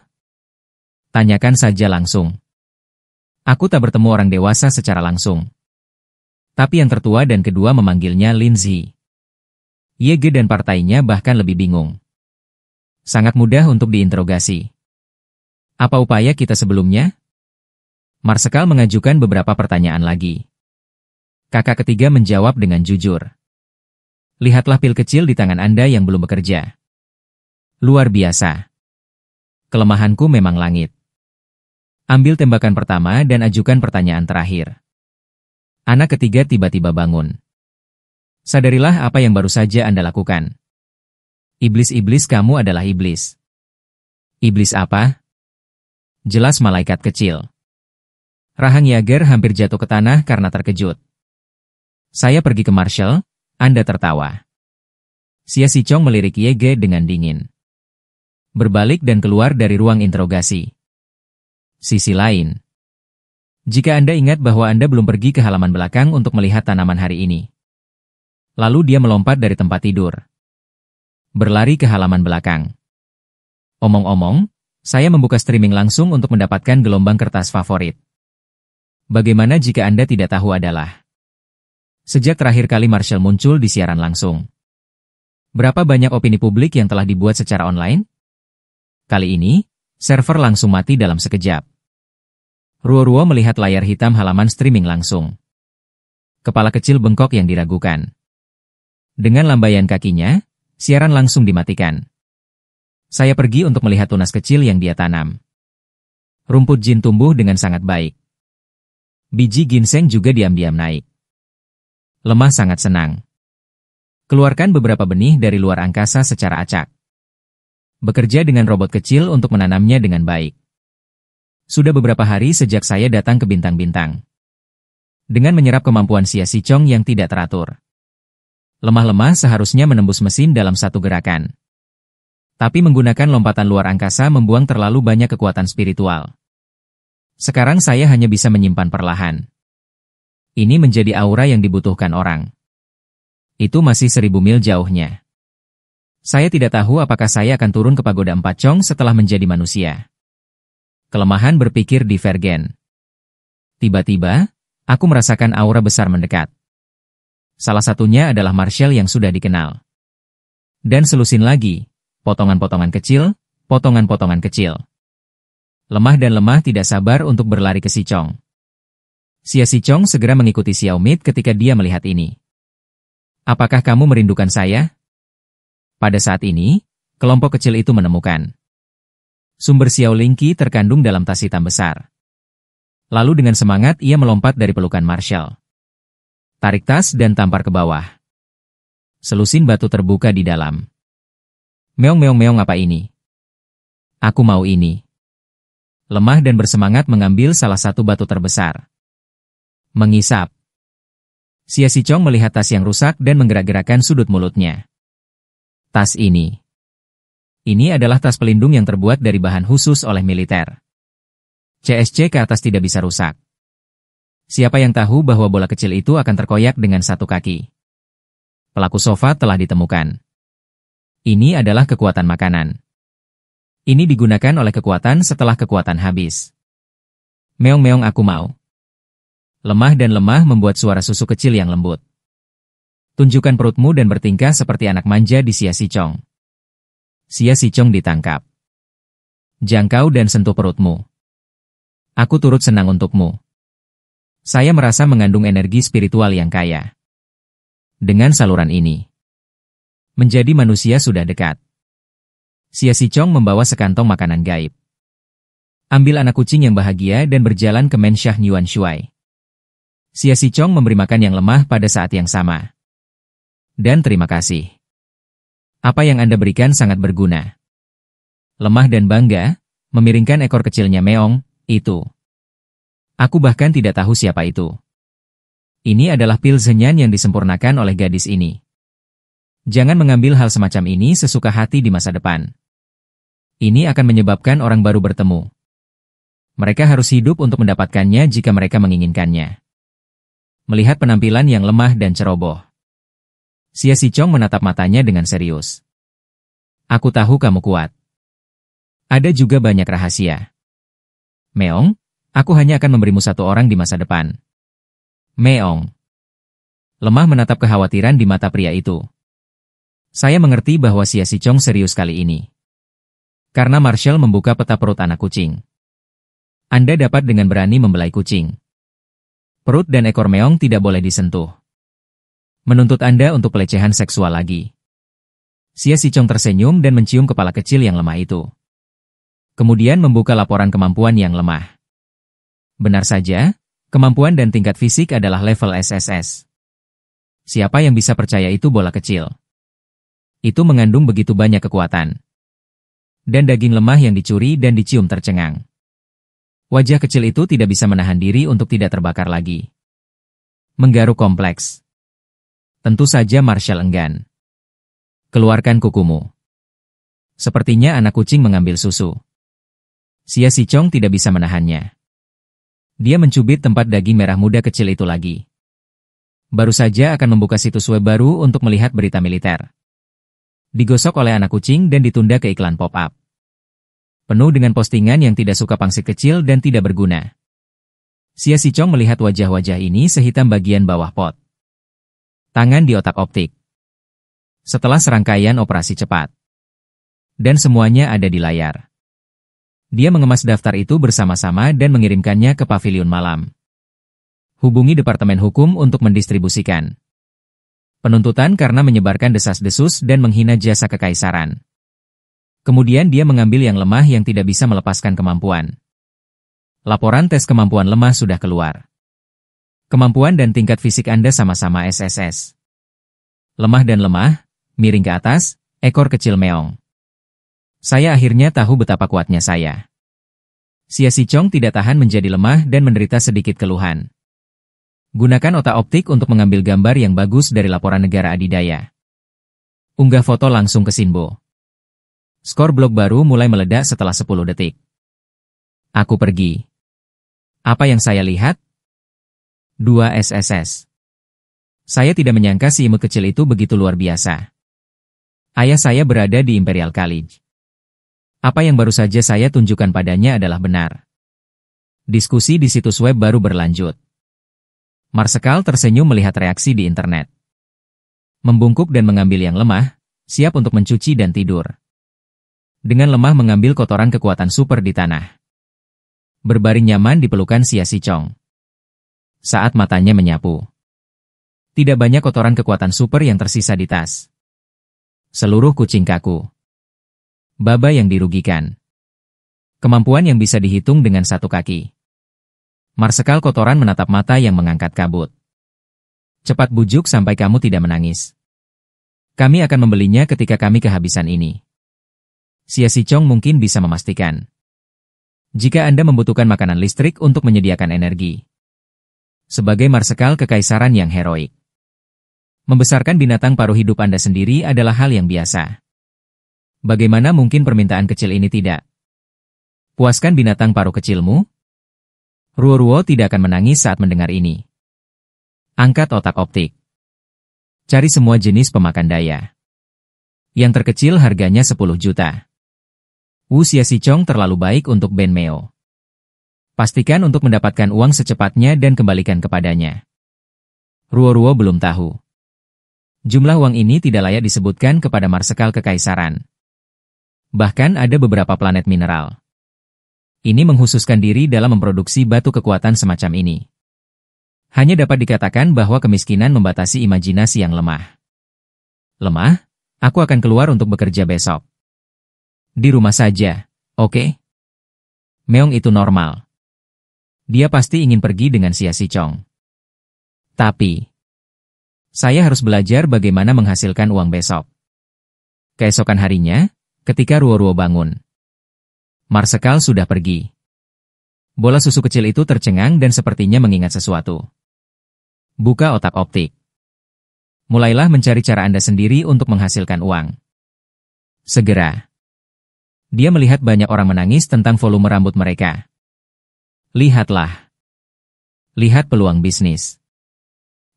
Tanyakan saja langsung. Aku tak bertemu orang dewasa secara langsung. Tapi yang tertua dan kedua memanggilnya Lindsay. Yege dan partainya bahkan lebih bingung. Sangat mudah untuk diinterogasi. Apa upaya kita sebelumnya? Marsekal mengajukan beberapa pertanyaan lagi. Kakak ketiga menjawab dengan jujur. Lihatlah pil kecil di tangan Anda yang belum bekerja. Luar biasa. Kelemahanku memang langit. Ambil tembakan pertama dan ajukan pertanyaan terakhir. Anak ketiga tiba-tiba bangun. Sadarilah apa yang baru saja Anda lakukan. Iblis-iblis kamu adalah iblis. Iblis apa? Jelas malaikat kecil. Rahang Yager hampir jatuh ke tanah karena terkejut. Saya pergi ke Marshall, Anda tertawa. Xia Xichong melirik Yege dengan dingin. Berbalik dan keluar dari ruang interogasi. Sisi lain. Jika Anda ingat bahwa Anda belum pergi ke halaman belakang untuk melihat tanaman hari ini. Lalu dia melompat dari tempat tidur. Berlari ke halaman belakang. Omong-omong, saya membuka streaming langsung untuk mendapatkan gelombang kertas favorit. Bagaimana jika Anda tidak tahu adalah sejak terakhir kali Marshall muncul di siaran langsung. Berapa banyak opini publik yang telah dibuat secara online? Kali ini, server langsung mati dalam sekejap. Ruo-Ruo melihat layar hitam halaman streaming langsung. Kepala kecil bengkok yang diragukan. Dengan lambaian kakinya, siaran langsung dimatikan. Saya pergi untuk melihat tunas kecil yang dia tanam. Rumput jin tumbuh dengan sangat baik. Biji ginseng juga diam-diam naik. Lemah sangat senang. Keluarkan beberapa benih dari luar angkasa secara acak. Bekerja dengan robot kecil untuk menanamnya dengan baik. Sudah beberapa hari sejak saya datang ke bintang-bintang. Dengan menyerap kemampuan Xia Xichong yang tidak teratur. Lemah-lemah seharusnya menembus mesin dalam satu gerakan. Tapi menggunakan lompatan luar angkasa membuang terlalu banyak kekuatan spiritual. Sekarang saya hanya bisa menyimpan perlahan. Ini menjadi aura yang dibutuhkan orang. Itu masih 1000 mil jauhnya. Saya tidak tahu apakah saya akan turun ke pagoda 4 Chong setelah menjadi manusia. Kelemahan berpikir divergen. Tiba-tiba, aku merasakan aura besar mendekat. Salah satunya adalah Marshall yang sudah dikenal. Dan selusin lagi. Potongan-potongan kecil, potongan-potongan kecil. Lemah dan lemah tidak sabar untuk berlari ke Xichong. Xia Xichong segera mengikuti Xiao Mid ketika dia melihat ini. Apakah kamu merindukan saya? Pada saat ini, kelompok kecil itu menemukan. Sumber Xiao Lingqi terkandung dalam tas hitam besar. Lalu dengan semangat ia melompat dari pelukan Marshall. Tarik tas dan tampar ke bawah. Selusin batu terbuka di dalam. Meong-meong-meong apa ini? Aku mau ini. Lemah dan bersemangat mengambil salah satu batu terbesar. Mengisap. Xia Xichong melihat tas yang rusak dan menggerak-gerakkan sudut mulutnya. Tas ini. Ini adalah tas pelindung yang terbuat dari bahan khusus oleh militer. CSC ke atas tidak bisa rusak. Siapa yang tahu bahwa bola kecil itu akan terkoyak dengan satu kaki? Pelaku sofa telah ditemukan. Ini adalah kekuatan makanan. Ini digunakan oleh kekuatan setelah kekuatan habis. Meong-meong aku mau. Lemah dan lemah membuat suara susu kecil yang lembut. Tunjukkan perutmu dan bertingkah seperti anak manja di Xia Xichong. Xia Xichong ditangkap. Jangkau dan sentuh perutmu. Aku turut senang untukmu. Saya merasa mengandung energi spiritual yang kaya. Dengan saluran ini. Menjadi manusia sudah dekat. Xia Xichong membawa sekantong makanan gaib. Ambil anak kucing yang bahagia dan berjalan ke Menshah Yuan Shuai. Xia Xichong memberi makan yang lemah pada saat yang sama. Dan terima kasih. Apa yang Anda berikan sangat berguna. Lemah dan bangga, memiringkan ekor kecilnya Meong, itu. Aku bahkan tidak tahu siapa itu. Ini adalah pil Zhenyan yang disempurnakan oleh gadis ini. Jangan mengambil hal semacam ini sesuka hati di masa depan. Ini akan menyebabkan orang baru bertemu. Mereka harus hidup untuk mendapatkannya jika mereka menginginkannya. Melihat penampilan yang lemah dan ceroboh. Xia Xichong menatap matanya dengan serius. Aku tahu kamu kuat. Ada juga banyak rahasia. Meong, aku hanya akan memberimu satu orang di masa depan. Meong. Lemah menatap kekhawatiran di mata pria itu. Saya mengerti bahwa Xia Xichong serius kali ini. Karena Marshall membuka peta perut anak kucing. Anda dapat dengan berani membelai kucing. Perut dan ekor Meong tidak boleh disentuh. Menuntut Anda untuk pelecehan seksual lagi. Xia Xichong tersenyum dan mencium kepala kecil yang lemah itu. Kemudian membuka laporan kemampuan yang lemah. Benar saja, kemampuan dan tingkat fisik adalah level SSS. Siapa yang bisa percaya itu bola kecil? Itu mengandung begitu banyak kekuatan. Dan daging lemah yang dicuri dan dicium tercengang. Wajah kecil itu tidak bisa menahan diri untuk tidak terbakar lagi. Menggaruk kompleks. Tentu saja Marshall enggan. Keluarkan kukumu. Sepertinya anak kucing mengambil susu. Xia Xichong tidak bisa menahannya. Dia mencubit tempat daging merah muda kecil itu lagi. Baru saja akan membuka situs web baru untuk melihat berita militer. Digosok oleh anak kucing dan ditunda ke iklan pop-up. Penuh dengan postingan yang tidak suka pangsit kecil dan tidak berguna. Xia Xichong melihat wajah-wajah ini sehitam bagian bawah pot. Tangan di otak-atik. Setelah serangkaian operasi cepat. Dan semuanya ada di layar. Dia mengemas daftar itu bersama-sama dan mengirimkannya ke pavilion malam. Hubungi Departemen Hukum untuk mendistribusikan. Penuntutan karena menyebarkan desas-desus dan menghina jasa kekaisaran. Kemudian dia mengambil yang lemah yang tidak bisa melepaskan kemampuan. Laporan tes kemampuan lemah sudah keluar. Kemampuan dan tingkat fisik Anda sama-sama SSS. Lemah dan lemah, miring ke atas, ekor kecil meong. Saya akhirnya tahu betapa kuatnya saya. Xia Xichong tidak tahan menjadi lemah dan menderita sedikit keluhan. Gunakan otak-optik untuk mengambil gambar yang bagus dari laporan negara adidaya. Unggah foto langsung ke Sinbo. Skor blog baru mulai meledak setelah 10 detik. Aku pergi. Apa yang saya lihat? 2 SSS. Saya tidak menyangka si imut kecil itu begitu luar biasa. Ayah saya berada di Imperial College. Apa yang baru saja saya tunjukkan padanya adalah benar. Diskusi di situs web baru berlanjut. Marsekal tersenyum melihat reaksi di internet. Membungkuk dan mengambil yang lemah, siap untuk mencuci dan tidur. Dengan lemah mengambil kotoran kekuatan super di tanah. Berbaring nyaman di pelukan Xia Xichong. Saat matanya menyapu. Tidak banyak kotoran kekuatan super yang tersisa di tas. Seluruh kucing kaku. Baba yang dirugikan. Kemampuan yang bisa dihitung dengan satu kaki. Marsekal kotoran menatap mata yang mengangkat kabut. Cepat bujuk sampai kamu tidak menangis. Kami akan membelinya ketika kami kehabisan ini. Xia Xichong mungkin bisa memastikan. Jika Anda membutuhkan makanan listrik untuk menyediakan energi. Sebagai marsekal kekaisaran yang heroik. Membesarkan binatang paruh hidup Anda sendiri adalah hal yang biasa. Bagaimana mungkin permintaan kecil ini tidak? Puaskan binatang paruh kecilmu? Ruo-Ruo tidak akan menangis saat mendengar ini. Angkat otak-optik. Cari semua jenis pemakan daya. Yang terkecil harganya 10 juta. Wu Xia Xichong terlalu baik untuk Ben Meo. Pastikan untuk mendapatkan uang secepatnya dan kembalikan kepadanya. Ruo-Ruo belum tahu. Jumlah uang ini tidak layak disebutkan kepada marsekal kekaisaran. Bahkan ada beberapa planet mineral. Ini menghususkan diri dalam memproduksi batu kekuatan semacam ini. Hanya dapat dikatakan bahwa kemiskinan membatasi imajinasi yang lemah. Lemah? Aku akan keluar untuk bekerja besok. Di rumah saja, oke? Meong itu normal. Dia pasti ingin pergi dengan Xia Xichong. Tapi, saya harus belajar bagaimana menghasilkan uang besok. Keesokan harinya, ketika Ruo-Ruo bangun. Marsekal sudah pergi. Bola susu kecil itu tercengang dan sepertinya mengingat sesuatu. Buka otak-optik. Mulailah mencari cara Anda sendiri untuk menghasilkan uang. Segera. Dia melihat banyak orang menangis tentang volume rambut mereka. Lihatlah. Lihat peluang bisnis.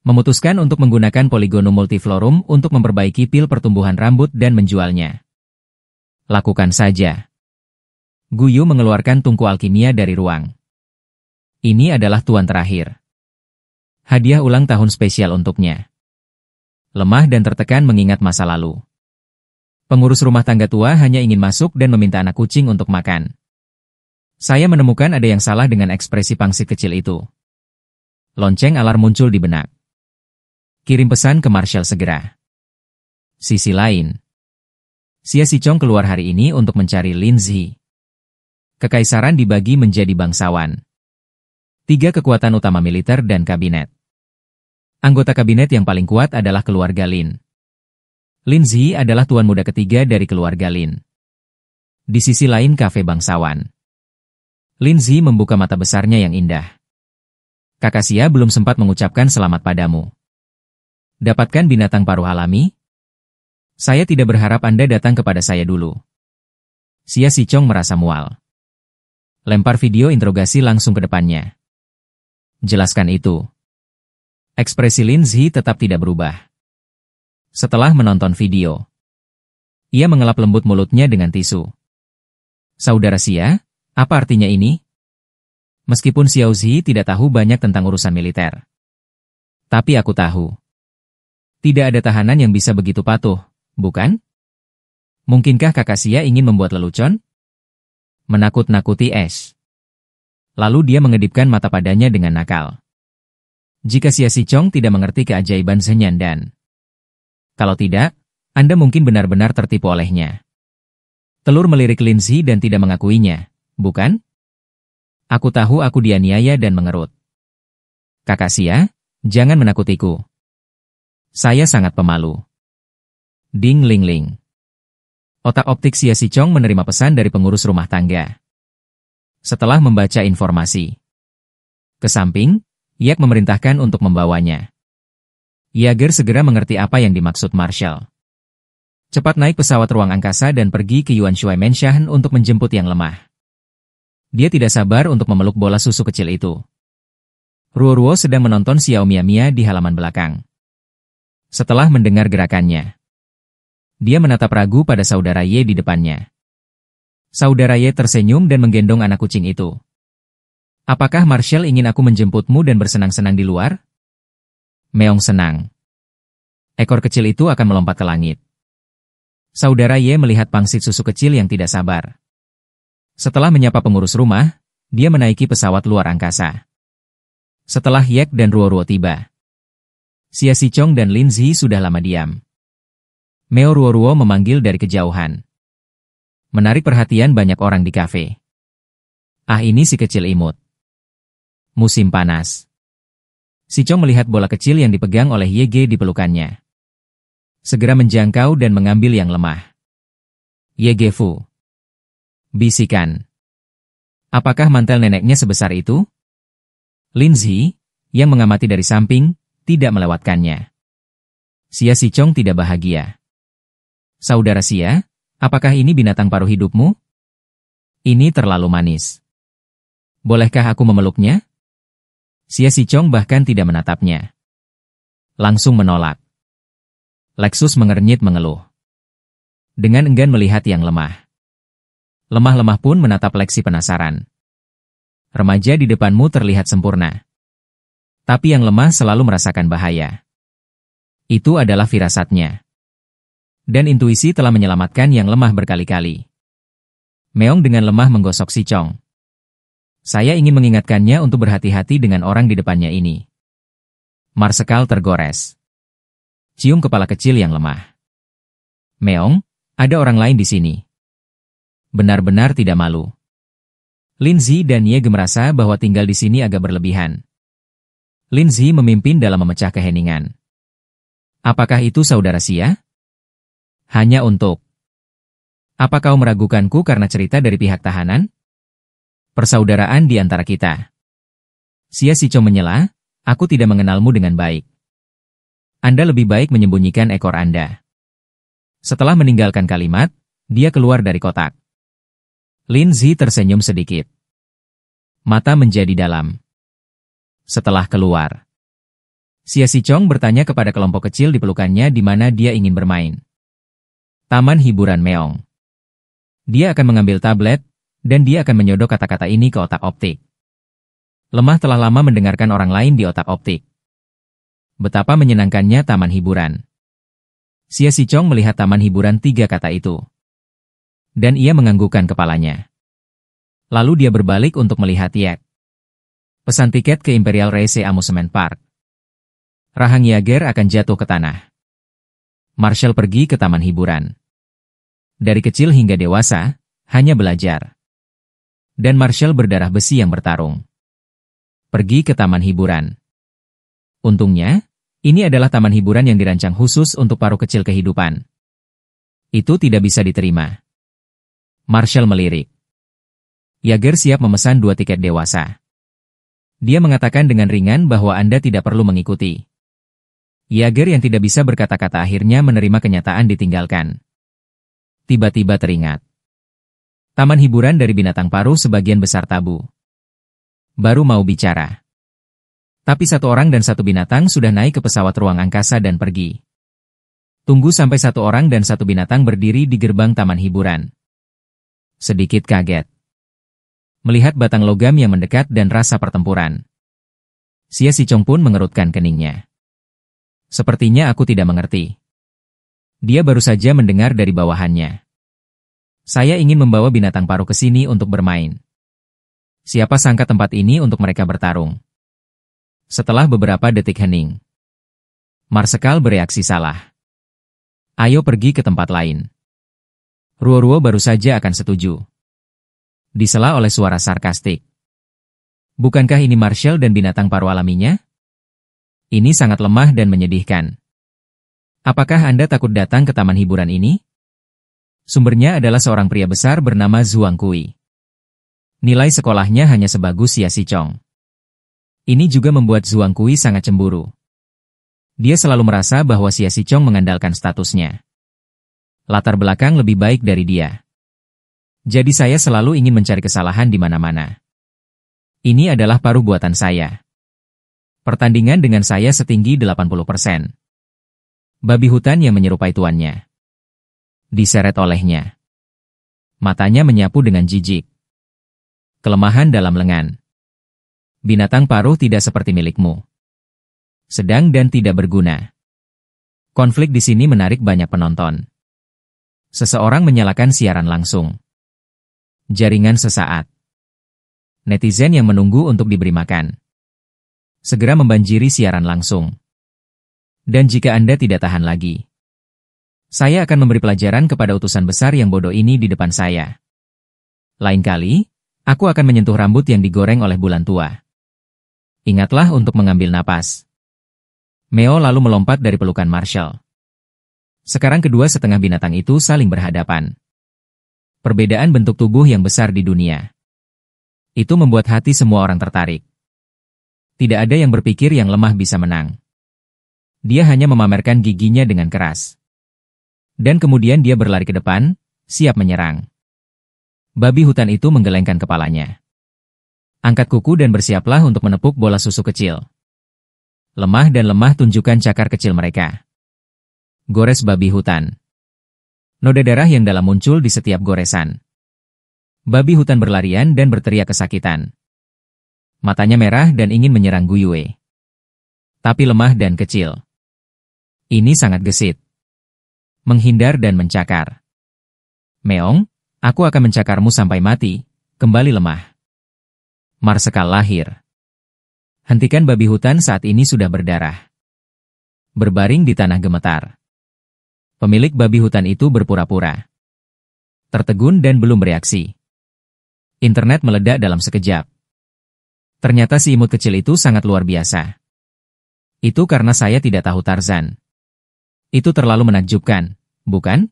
Memutuskan untuk menggunakan Polygonum multiflorum untuk memperbaiki pil pertumbuhan rambut dan menjualnya. Lakukan saja. Guyu mengeluarkan tungku alkimia dari ruang. Ini adalah tuan terakhir. Hadiah ulang tahun spesial untuknya. Lemah dan tertekan mengingat masa lalu. Pengurus rumah tangga tua hanya ingin masuk dan meminta anak kucing untuk makan. Saya menemukan ada yang salah dengan ekspresi pangsit kecil itu. Lonceng alarm muncul di benak. Kirim pesan ke Marshall segera. Sisi lain. Xia Xichong keluar hari ini untuk mencari Lin Zi. Kekaisaran dibagi menjadi bangsawan. 3 kekuatan utama militer dan kabinet. Anggota kabinet yang paling kuat adalah keluarga Lin. Lin Zi adalah tuan muda ketiga dari keluarga Lin. Di sisi lain kafe bangsawan. Lindsay membuka mata besarnya yang indah. Kakak Xia belum sempat mengucapkan selamat padamu. Dapatkan binatang paruh alami? Saya tidak berharap Anda datang kepada saya dulu. Xia Xichong merasa mual. Lempar video interogasi langsung ke depannya. Jelaskan itu. Ekspresi Lindsay tetap tidak berubah. Setelah menonton video, ia mengelap lembut mulutnya dengan tisu. Saudara Xia, apa artinya ini? Meskipun Xiao Zi tidak tahu banyak tentang urusan militer. Tapi aku tahu. Tidak ada tahanan yang bisa begitu patuh, bukan? Mungkinkah kakak Xia ingin membuat lelucon? Menakut-nakuti Ash. Lalu dia mengedipkan mata padanya dengan nakal. Jika Xia Xichong tidak mengerti keajaiban Zhenyan dan... Kalau tidak, Anda mungkin benar-benar tertipu olehnya. Telur melirik Lindsay dan tidak mengakuinya, bukan? Aku tahu aku dianiaya dan mengerut. Kakak Xia, jangan menakutiku. Saya sangat pemalu. Ding ling ling. Otak-optik Xia Xichong menerima pesan dari pengurus rumah tangga. Setelah membaca informasi ke samping, Yak memerintahkan untuk membawanya. Yager segera mengerti apa yang dimaksud Marshall. Cepat naik pesawat ruang angkasa dan pergi ke Yuan Shui Mansion untuk menjemput yang lemah. Dia tidak sabar untuk memeluk bola susu kecil itu. Ruo sedang menonton Xiao Mia di halaman belakang. Setelah mendengar gerakannya, dia menatap ragu pada saudara Ye di depannya. Saudara Ye tersenyum dan menggendong anak kucing itu. Apakah Marshall ingin aku menjemputmu dan bersenang-senang di luar? Meong senang. Ekor kecil itu akan melompat ke langit. Saudara Ye melihat pangsit susu kecil yang tidak sabar. Setelah menyapa pengurus rumah, dia menaiki pesawat luar angkasa. Setelah Yak dan Ruo tiba, Xia Xichong dan Lindsay sudah lama diam. Meo Ruo memanggil dari kejauhan. Menarik perhatian banyak orang di kafe. Ah, ini si kecil imut. Musim panas. Xichong melihat bola kecil yang dipegang oleh Yege di pelukannya. Segera menjangkau dan mengambil yang lemah. Yege Fu. Bisikan. Apakah mantel neneknya sebesar itu? Lindsay, yang mengamati dari samping, tidak melewatkannya. Xia Xichong tidak bahagia. Saudara Xia, apakah ini binatang paruh hidupmu? Ini terlalu manis. Bolehkah aku memeluknya? Xia Xichong bahkan tidak menatapnya. Langsung menolak. Lexus mengernyit mengeluh. Dengan enggan melihat yang lemah. Lemah-lemah pun menatap Lexi penasaran. Remaja di depanmu terlihat sempurna. Tapi yang lemah selalu merasakan bahaya. Itu adalah firasatnya. Dan intuisi telah menyelamatkan yang lemah berkali-kali. Meong dengan lemah menggosok Xichong. Saya ingin mengingatkannya untuk berhati-hati dengan orang di depannya ini. Marsekal tergores. Cium kepala kecil yang lemah. Meong, ada orang lain di sini. Benar-benar tidak malu. Lindsay dan Ye merasa bahwa tinggal di sini agak berlebihan. Lindsay memimpin dalam memecah keheningan. Apakah itu saudara Xia? Hanya untuk... Apa kau meragukanku karena cerita dari pihak tahanan? Persaudaraan di antara kita. Xia Xichong menyela, aku tidak mengenalmu dengan baik. Anda lebih baik menyembunyikan ekor Anda. Setelah meninggalkan kalimat, dia keluar dari kotak. Lindsay tersenyum sedikit. Mata menjadi dalam. Setelah keluar, Xia Xichong bertanya kepada kelompok kecil di pelukannya di mana dia ingin bermain. Taman hiburan Meong. Dia akan mengambil tablet, dan dia akan menyodok kata-kata ini ke otak optik. Lemah telah lama mendengarkan orang lain di otak optik. Betapa menyenangkannya taman hiburan. Xia Xichong melihat taman hiburan 3 kata itu. Dan ia menganggukkan kepalanya. Lalu dia berbalik untuk melihat Yak. Pesan tiket ke Imperial Race Amusement Park. Rahang Yager akan jatuh ke tanah. Marshall pergi ke taman hiburan. Dari kecil hingga dewasa, hanya belajar. Dan Marshall berdarah besi yang bertarung. Pergi ke taman hiburan. Untungnya, ini adalah taman hiburan yang dirancang khusus untuk paruh kecil kehidupan. Itu tidak bisa diterima. Marshall melirik. Yager siap memesan 2 tiket dewasa. Dia mengatakan dengan ringan bahwa Anda tidak perlu mengikuti. Yager yang tidak bisa berkata-kata akhirnya menerima kenyataan ditinggalkan. Tiba-tiba teringat. Taman hiburan dari binatang paruh sebagian besar tabu. Baru mau bicara. Tapi 1 orang dan 1 binatang sudah naik ke pesawat ruang angkasa dan pergi. Tunggu sampai 1 orang dan 1 binatang berdiri di gerbang taman hiburan. Sedikit kaget. Melihat batang logam yang mendekat dan rasa pertempuran. Xia Xichong pun mengerutkan keningnya. Sepertinya aku tidak mengerti. Dia baru saja mendengar dari bawahannya. Saya ingin membawa binatang paruh ke sini untuk bermain. Siapa sangka tempat ini untuk mereka bertarung. Setelah beberapa detik hening, Marsekal bereaksi salah. Ayo pergi ke tempat lain. Ruo-Ruo baru saja akan setuju. Disela oleh suara sarkastik. Bukankah ini Marshall dan binatang paruh alaminya? Ini sangat lemah dan menyedihkan. Apakah Anda takut datang ke taman hiburan ini? Sumbernya adalah seorang pria besar bernama Zhuang Kui. Nilai sekolahnya hanya sebagus Xia Xichong. Ini juga membuat Zhuang Kui sangat cemburu. Dia selalu merasa bahwa Xia Xichong mengandalkan statusnya. Latar belakang lebih baik dari dia. Jadi saya selalu ingin mencari kesalahan di mana-mana. Ini adalah paruh buatan saya. Pertandingan dengan saya setinggi 80%. Babi hutan yang menyerupai tuannya. Diseret olehnya. Matanya menyapu dengan jijik. Kelemahan dalam lengan. Binatang paruh tidak seperti milikmu. Sedang dan tidak berguna. Konflik di sini menarik banyak penonton. Seseorang menyalakan siaran langsung. Jaringan sesaat. Netizen yang menunggu untuk diberi makan. Segera membanjiri siaran langsung. Dan jika Anda tidak tahan lagi, saya akan memberi pelajaran kepada utusan besar yang bodoh ini di depan saya. Lain kali, aku akan menyentuh rambut yang digoreng oleh bulan tua. Ingatlah untuk mengambil napas. Meo lalu melompat dari pelukan Marshall. Sekarang kedua setengah binatang itu saling berhadapan. Perbedaan bentuk tubuh yang besar di dunia. Itu membuat hati semua orang tertarik. Tidak ada yang berpikir yang lemah bisa menang. Dia hanya memamerkan giginya dengan keras. Dan kemudian dia berlari ke depan, siap menyerang. Babi hutan itu menggelengkan kepalanya. Angkat kuku dan bersiaplah untuk menepuk bola susu kecil. Lemah dan lemah tunjukkan cakar kecil mereka. Gores babi hutan. Noda darah yang dalam muncul di setiap goresan. Babi hutan berlarian dan berteriak kesakitan. Matanya merah dan ingin menyerang Guyue. Tapi lemah dan kecil. Ini sangat gesit. Menghindar dan mencakar. Meong, aku akan mencakarmu sampai mati, kembali lemah. Marsekal lahir. Hentikan babi hutan saat ini sudah berdarah. Berbaring di tanah gemetar. Pemilik babi hutan itu berpura-pura. Tertegun dan belum bereaksi. Internet meledak dalam sekejap. Ternyata si imut kecil itu sangat luar biasa. Itu karena saya tidak tahu Tarzan. Itu terlalu menakjubkan, bukan?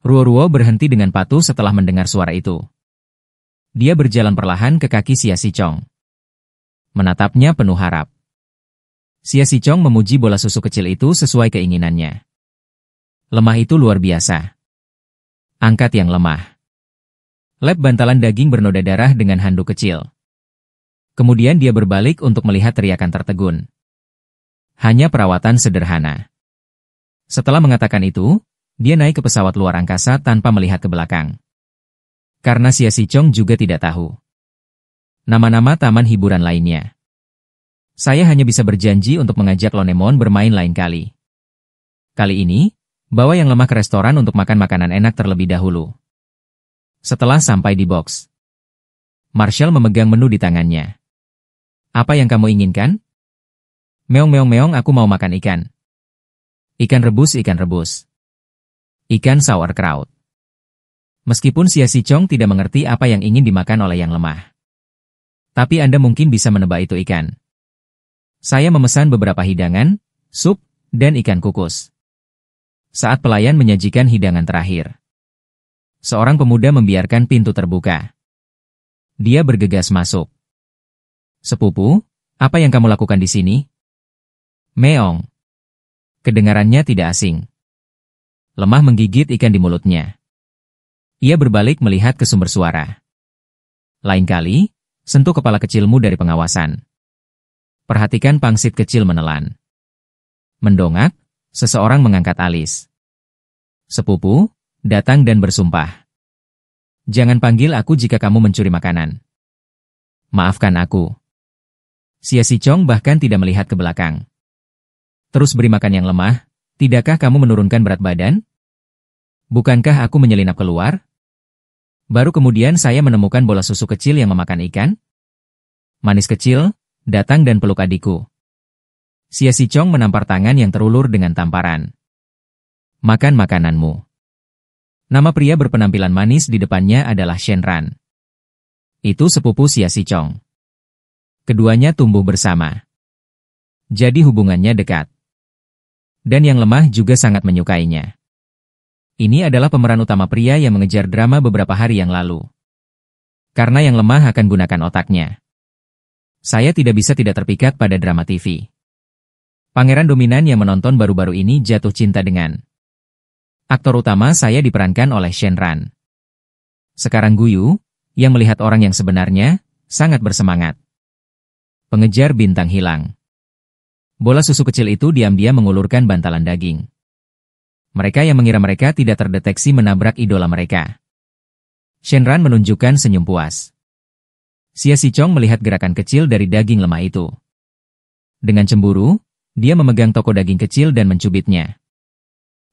Ruo-Ruo berhenti dengan patuh setelah mendengar suara itu. Dia berjalan perlahan ke kaki Xia Xichong. Menatapnya penuh harap. Xia Xichong memuji bola susu kecil itu sesuai keinginannya. Lemah itu luar biasa. Angkat yang lemah. Lap bantalan daging bernoda darah dengan handuk kecil. Kemudian dia berbalik untuk melihat teriakan tertegun. Hanya perawatan sederhana. Setelah mengatakan itu, dia naik ke pesawat luar angkasa tanpa melihat ke belakang. Karena Xia Xichong juga tidak tahu nama-nama taman hiburan lainnya. Saya hanya bisa berjanji untuk mengajak Lonemon bermain lain kali. Kali ini, bawa yang lemah ke restoran untuk makan makanan enak terlebih dahulu. Setelah sampai di box, Marshall memegang menu di tangannya. Apa yang kamu inginkan? Meong meong meong, aku mau makan ikan. Ikan rebus, ikan rebus. Ikan sauerkraut. Meskipun Xia Xichong tidak mengerti apa yang ingin dimakan oleh yang lemah. Tapi Anda mungkin bisa menebak itu ikan. Saya memesan beberapa hidangan, sup, dan ikan kukus. Saat pelayan menyajikan hidangan terakhir, seorang pemuda membiarkan pintu terbuka. Dia bergegas masuk. Sepupu, apa yang kamu lakukan di sini? Meong. Kedengarannya tidak asing. Lemah menggigit ikan di mulutnya. Ia berbalik melihat ke sumber suara. Lain kali, sentuh kepala kecilmu dari pengawasan. Perhatikan pangsit kecil menelan. Mendongak, seseorang mengangkat alis. Sepupu, datang dan bersumpah. Jangan panggil aku jika kamu mencuri makanan. Maafkan aku. Sia Si Chong bahkan tidak melihat ke belakang. Terus beri makan yang lemah, tidakkah kamu menurunkan berat badan? Bukankah aku menyelinap keluar? Baru kemudian saya menemukan bola susu kecil yang memakan ikan? Manis kecil, datang dan peluk adikku. Sia Si Chong menampar tangan yang terulur dengan tamparan. Makan makananmu. Nama pria berpenampilan manis di depannya adalah Shenran. Itu sepupu Sia Si Chong. Keduanya tumbuh bersama. Jadi hubungannya dekat. Dan yang lemah juga sangat menyukainya. Ini adalah pemeran utama pria yang mengejar drama beberapa hari yang lalu. Karena yang lemah akan gunakan otaknya. Saya tidak bisa tidak terpikat pada drama TV. Pangeran dominan yang menonton baru-baru ini jatuh cinta dengan. Aktor utama saya diperankan oleh Shenran. Sekarang Guyu, yang melihat orang yang sebenarnya, sangat bersemangat. Pengejar bintang hilang. Bola susu kecil itu diam-diam mengulurkan bantalan daging. Mereka yang mengira mereka tidak terdeteksi menabrak idola mereka. Shenran menunjukkan senyum puas. Sia Si Chong melihat gerakan kecil dari daging lemah itu. Dengan cemburu, dia memegang toko daging kecil dan mencubitnya.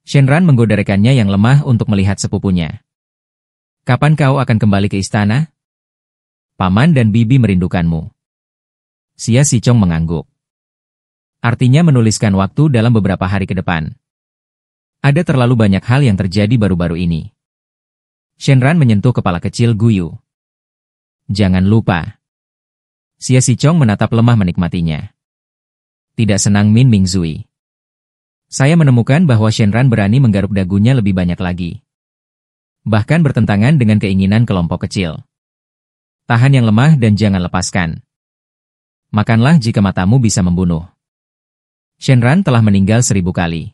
Shenran menggoda rekannya yang lemah untuk melihat sepupunya. Kapan kau akan kembali ke istana? Paman dan bibi merindukanmu. Sia Si Chong mengangguk. Artinya menuliskan waktu dalam beberapa hari ke depan. Ada terlalu banyak hal yang terjadi baru-baru ini. Shenran menyentuh kepala kecil Guyu. Jangan lupa. Sia Si Chong menatap lemah menikmatinya. Tidak senang Min Mingzui. Saya menemukan bahwa Shenran berani menggaruk dagunya lebih banyak lagi. Bahkan bertentangan dengan keinginan kelompok kecil. Tahan yang lemah dan jangan lepaskan. Makanlah jika matamu bisa membunuh. Shenran telah meninggal 1000 kali.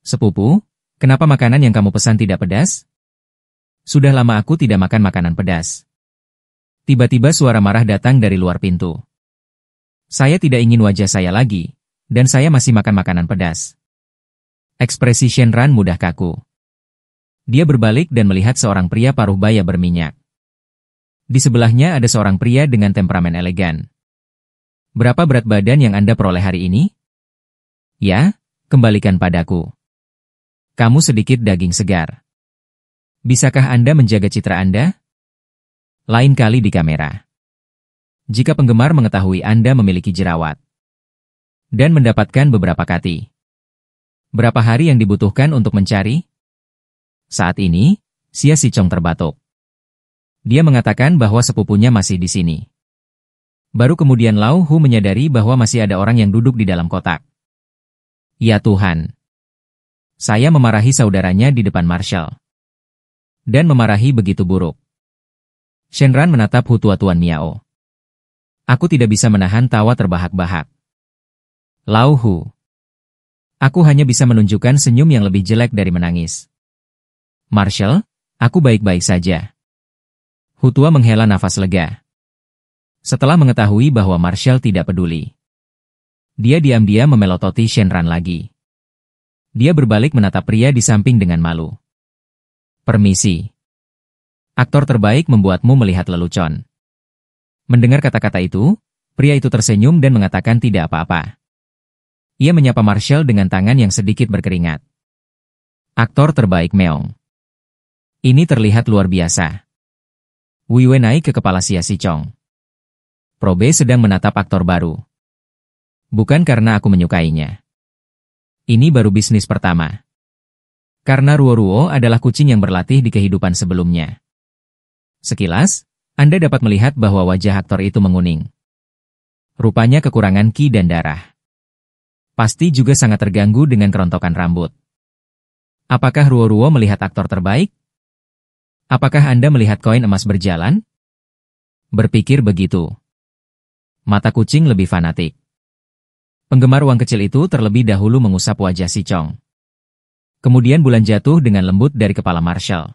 Sepupu, kenapa makanan yang kamu pesan tidak pedas? Sudah lama aku tidak makan makanan pedas. Tiba-tiba suara marah datang dari luar pintu. Saya tidak ingin wajah saya lagi, dan saya masih makan makanan pedas. Ekspresi Shenran mudah kaku. Dia berbalik dan melihat seorang pria paruh baya berminyak. Di sebelahnya ada seorang pria dengan temperamen elegan. Berapa berat badan yang Anda peroleh hari ini? Ya, kembalikan padaku. Kamu sedikit daging segar. Bisakah Anda menjaga citra Anda? Lain kali di kamera. Jika penggemar mengetahui Anda memiliki jerawat. Dan mendapatkan beberapa kati. Berapa hari yang dibutuhkan untuk mencari? Saat ini, Sia Si Chong terbatuk. Dia mengatakan bahwa sepupunya masih di sini. Baru kemudian Lau Hu menyadari bahwa masih ada orang yang duduk di dalam kotak. Ya Tuhan. Saya memarahi saudaranya di depan Marshall. Dan memarahi begitu buruk. Shenran menatap Hutua Tuan Miao. Aku tidak bisa menahan tawa terbahak-bahak. Lau Hu. Aku hanya bisa menunjukkan senyum yang lebih jelek dari menangis. Marshall, aku baik-baik saja. Hutua menghela nafas lega. Setelah mengetahui bahwa Marshall tidak peduli. Dia diam-diam memelototi Shenran lagi. Dia berbalik menatap pria di samping dengan malu. Permisi. Aktor terbaik membuatmu melihat lelucon. Mendengar kata-kata itu, pria itu tersenyum dan mengatakan tidak apa-apa. Ia menyapa Marshall dengan tangan yang sedikit berkeringat. Aktor terbaik Meong. Ini terlihat luar biasa. Wei Wei naik ke kepala Sia Si Chong. Probe sedang menatap aktor baru. Bukan karena aku menyukainya. Ini baru bisnis pertama. Karena Ruo Ruo adalah kucing yang berlatih di kehidupan sebelumnya. Sekilas, Anda dapat melihat bahwa wajah aktor itu menguning. Rupanya kekurangan ki dan darah. Pasti juga sangat terganggu dengan kerontokan rambut. Apakah Ruo Ruo melihat aktor terbaik? Apakah Anda melihat koin emas berjalan? Berpikir begitu. Mata kucing lebih fanatik. Penggemar uang kecil itu terlebih dahulu mengusap wajah si Chong. Kemudian bulan jatuh dengan lembut dari kepala Marshall.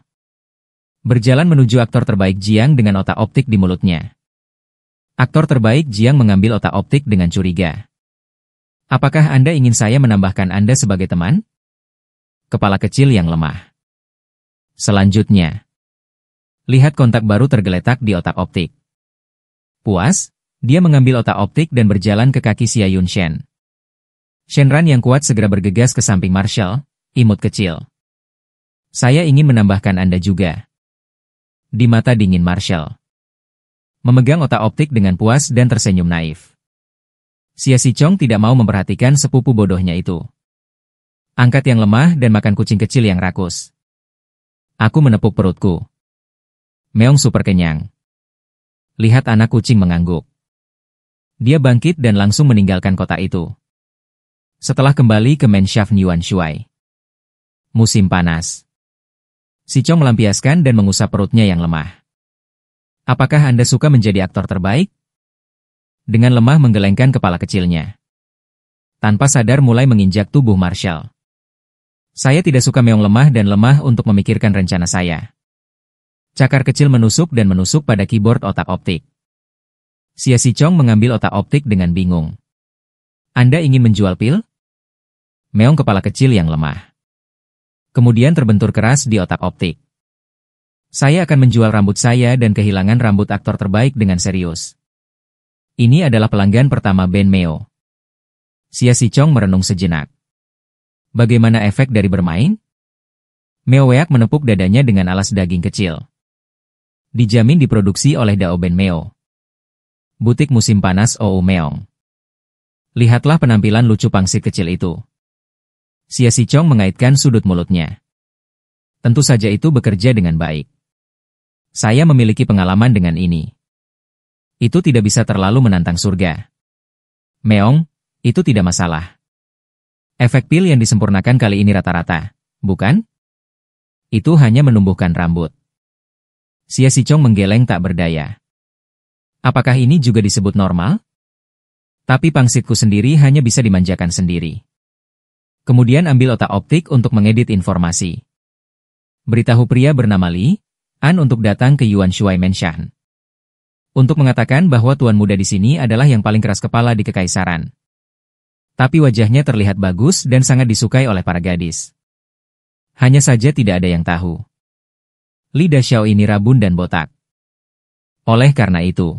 Berjalan menuju aktor terbaik Jiang dengan otak optik di mulutnya. Aktor terbaik Jiang mengambil otak optik dengan curiga. Apakah Anda ingin saya menambahkan Anda sebagai teman? Kepala kecil yang lemah. Selanjutnya. Lihat kontak baru tergeletak di otak optik. Puas, dia mengambil otak optik dan berjalan ke kaki Xia Yunshen. Shenran yang kuat segera bergegas ke samping Marshall, imut kecil. Saya ingin menambahkan Anda juga. Di mata dingin Marshall. Memegang otak optik dengan puas dan tersenyum naif. Xia Sichong tidak mau memperhatikan sepupu bodohnya itu. Angkat yang lemah dan makan kucing kecil yang rakus. Aku menepuk perutku. Meong super kenyang. Lihat anak kucing mengangguk. Dia bangkit dan langsung meninggalkan kota itu. Setelah kembali ke Menshaft Yuan Shuai. Musim panas. Si Chong melampiaskan dan mengusap perutnya yang lemah. Apakah Anda suka menjadi aktor terbaik? Dengan lemah menggelengkan kepala kecilnya. Tanpa sadar mulai menginjak tubuh Marshall. Saya tidak suka Meong lemah dan lemah untuk memikirkan rencana saya. Cakar kecil menusuk dan menusuk pada keyboard otak optik. Xia Sichong mengambil otak optik dengan bingung. Anda ingin menjual pil? Meong kepala kecil yang lemah. Kemudian terbentur keras di otak optik. Saya akan menjual rambut saya dan kehilangan rambut aktor terbaik dengan serius. Ini adalah pelanggan pertama Ben Meo. Xia Sichong merenung sejenak. Bagaimana efek dari bermain? Meo Weak menepuk dadanya dengan alas daging kecil. Dijamin diproduksi oleh Dao Ben Meo. Butik musim panas OU Meong. Lihatlah penampilan lucu pangsit kecil itu. Xia Sichong mengaitkan sudut mulutnya. Tentu saja itu bekerja dengan baik. Saya memiliki pengalaman dengan ini. Itu tidak bisa terlalu menantang surga. Meong, itu tidak masalah. Efek pil yang disempurnakan kali ini rata-rata, bukan? Itu hanya menumbuhkan rambut. Xia Sichong menggeleng tak berdaya. Apakah ini juga disebut normal? Tapi pangsitku sendiri hanya bisa dimanjakan sendiri. Kemudian ambil otak optik untuk mengedit informasi. Beritahu pria bernama Li An untuk datang ke Yuan Shuai Menshan. Untuk mengatakan bahwa tuan muda di sini adalah yang paling keras kepala di kekaisaran. Tapi wajahnya terlihat bagus dan sangat disukai oleh para gadis. Hanya saja tidak ada yang tahu. Li Daxiao ini rabun dan botak. Oleh karena itu,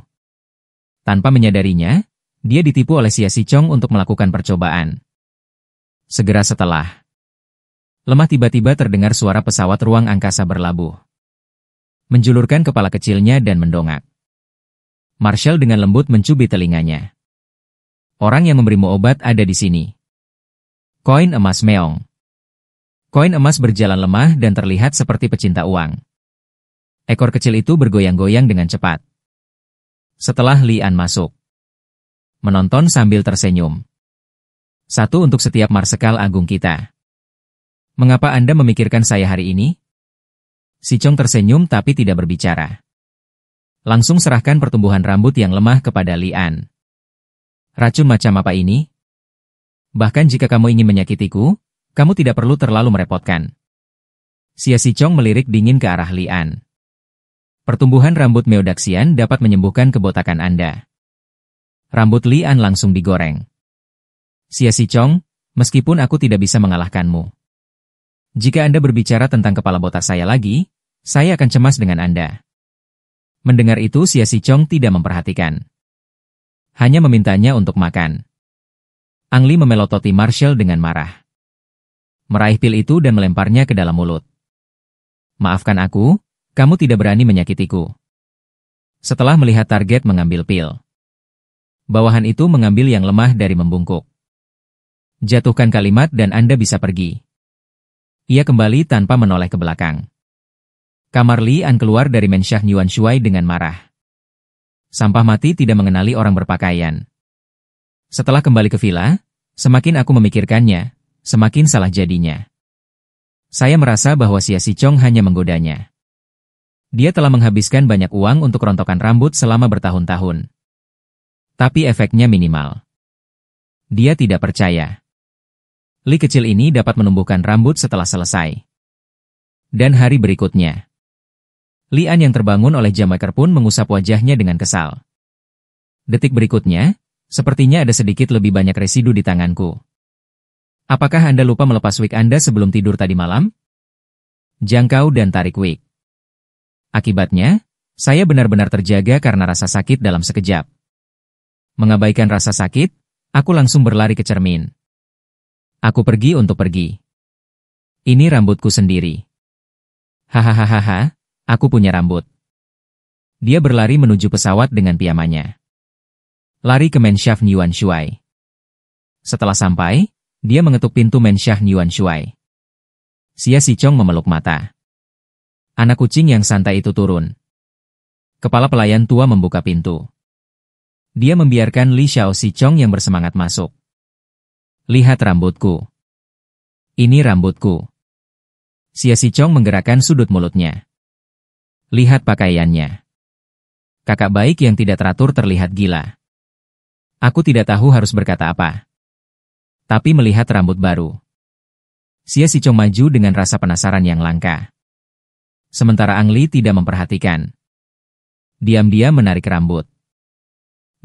tanpa menyadarinya, dia ditipu oleh Xia Sichong untuk melakukan percobaan. Segera setelah, lemah tiba-tiba terdengar suara pesawat ruang angkasa berlabuh. Menjulurkan kepala kecilnya dan mendongak. Marshall dengan lembut mencubit telinganya. Orang yang memberimu obat ada di sini. Koin emas Meong. Koin emas berjalan lemah dan terlihat seperti pecinta uang. Ekor kecil itu bergoyang-goyang dengan cepat. Setelah Li An masuk. Menonton sambil tersenyum. Satu untuk setiap marsekal agung kita. Mengapa Anda memikirkan saya hari ini? Si Chong tersenyum tapi tidak berbicara. Langsung serahkan pertumbuhan rambut yang lemah kepada Li An. Racun macam apa ini? Bahkan jika kamu ingin menyakitiku, kamu tidak perlu terlalu merepotkan. Xia Sichong melirik dingin ke arah Li An. Pertumbuhan rambut Meodaxian dapat menyembuhkan kebotakan Anda. Rambut Li An langsung digoreng. Xia Sichong, meskipun aku tidak bisa mengalahkanmu. Jika Anda berbicara tentang kepala botak saya lagi, saya akan cemas dengan Anda. Mendengar itu Xia Sichong tidak memperhatikan. Hanya memintanya untuk makan. Ang Li memelototi Marshall dengan marah. Meraih pil itu dan melemparnya ke dalam mulut. Maafkan aku, kamu tidak berani menyakitiku. Setelah melihat target mengambil pil. Bawahan itu mengambil yang lemah dari membungkuk. Jatuhkan kalimat dan Anda bisa pergi. Ia kembali tanpa menoleh ke belakang. Kamar Li An keluar dari Menshaft Yuan Shuai dengan marah. Sampah mati tidak mengenali orang berpakaian. Setelah kembali ke villa, semakin aku memikirkannya, semakin salah jadinya. Saya merasa bahwa Xia Sichong hanya menggodanya. Dia telah menghabiskan banyak uang untuk rontokan rambut selama bertahun-tahun. Tapi efeknya minimal. Dia tidak percaya. Li kecil ini dapat menumbuhkan rambut setelah selesai. Dan hari berikutnya, Lian yang terbangun oleh jam waker pun mengusap wajahnya dengan kesal. Detik berikutnya, sepertinya ada sedikit lebih banyak residu di tanganku. Apakah Anda lupa melepas wig Anda sebelum tidur tadi malam? Jangkau dan tarik wig. Akibatnya, saya benar-benar terjaga karena rasa sakit dalam sekejap. Mengabaikan rasa sakit, aku langsung berlari ke cermin. Aku pergi untuk pergi. Ini rambutku sendiri. Hahaha, aku punya rambut. Dia berlari menuju pesawat dengan piyamanya. Lari ke Menshaft Yuan Shuai. Setelah sampai, dia mengetuk pintu Menshaft Yuan Shuai. Xia Xichong memeluk mata. Anak kucing yang santai itu turun. Kepala pelayan tua membuka pintu. Dia membiarkan Li Xiao Xichong yang bersemangat masuk. Lihat rambutku. Ini rambutku. Xia Xichong menggerakkan sudut mulutnya. Lihat pakaiannya. Kakak baik yang tidak teratur terlihat gila. Aku tidak tahu harus berkata apa. Tapi melihat rambut baru. Xia Xichong maju dengan rasa penasaran yang langka. Sementara Ang Li tidak memperhatikan. Diam-diam menarik rambut.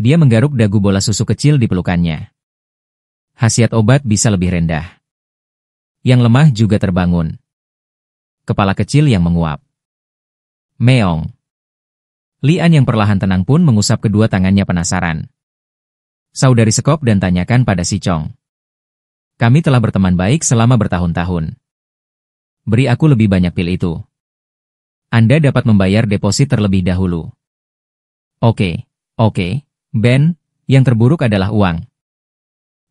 Dia menggaruk dagu bola susu kecil di pelukannya. Khasiat obat bisa lebih rendah. Yang lemah juga terbangun. Kepala kecil yang menguap. Meong. Lian yang perlahan tenang pun mengusap kedua tangannya penasaran. Saudari sekop dan tanyakan pada Xichong. Kami telah berteman baik selama bertahun-tahun. Beri aku lebih banyak pil itu. Anda dapat membayar deposit terlebih dahulu. Oke, Ben, yang terburuk adalah uang.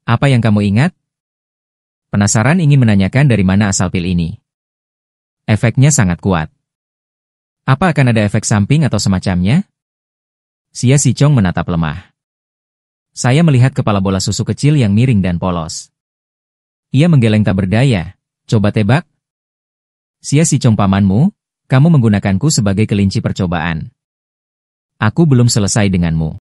Apa yang kamu ingat? Penasaran ingin menanyakan dari mana asal pil ini. Efeknya sangat kuat. Apa akan ada efek samping atau semacamnya? Xia Xichong menatap lemah. Saya melihat kepala bola susu kecil yang miring dan polos. Ia menggeleng tak berdaya. Coba tebak? Xia Xichong pamanmu, kamu menggunakanku sebagai kelinci percobaan. Aku belum selesai denganmu.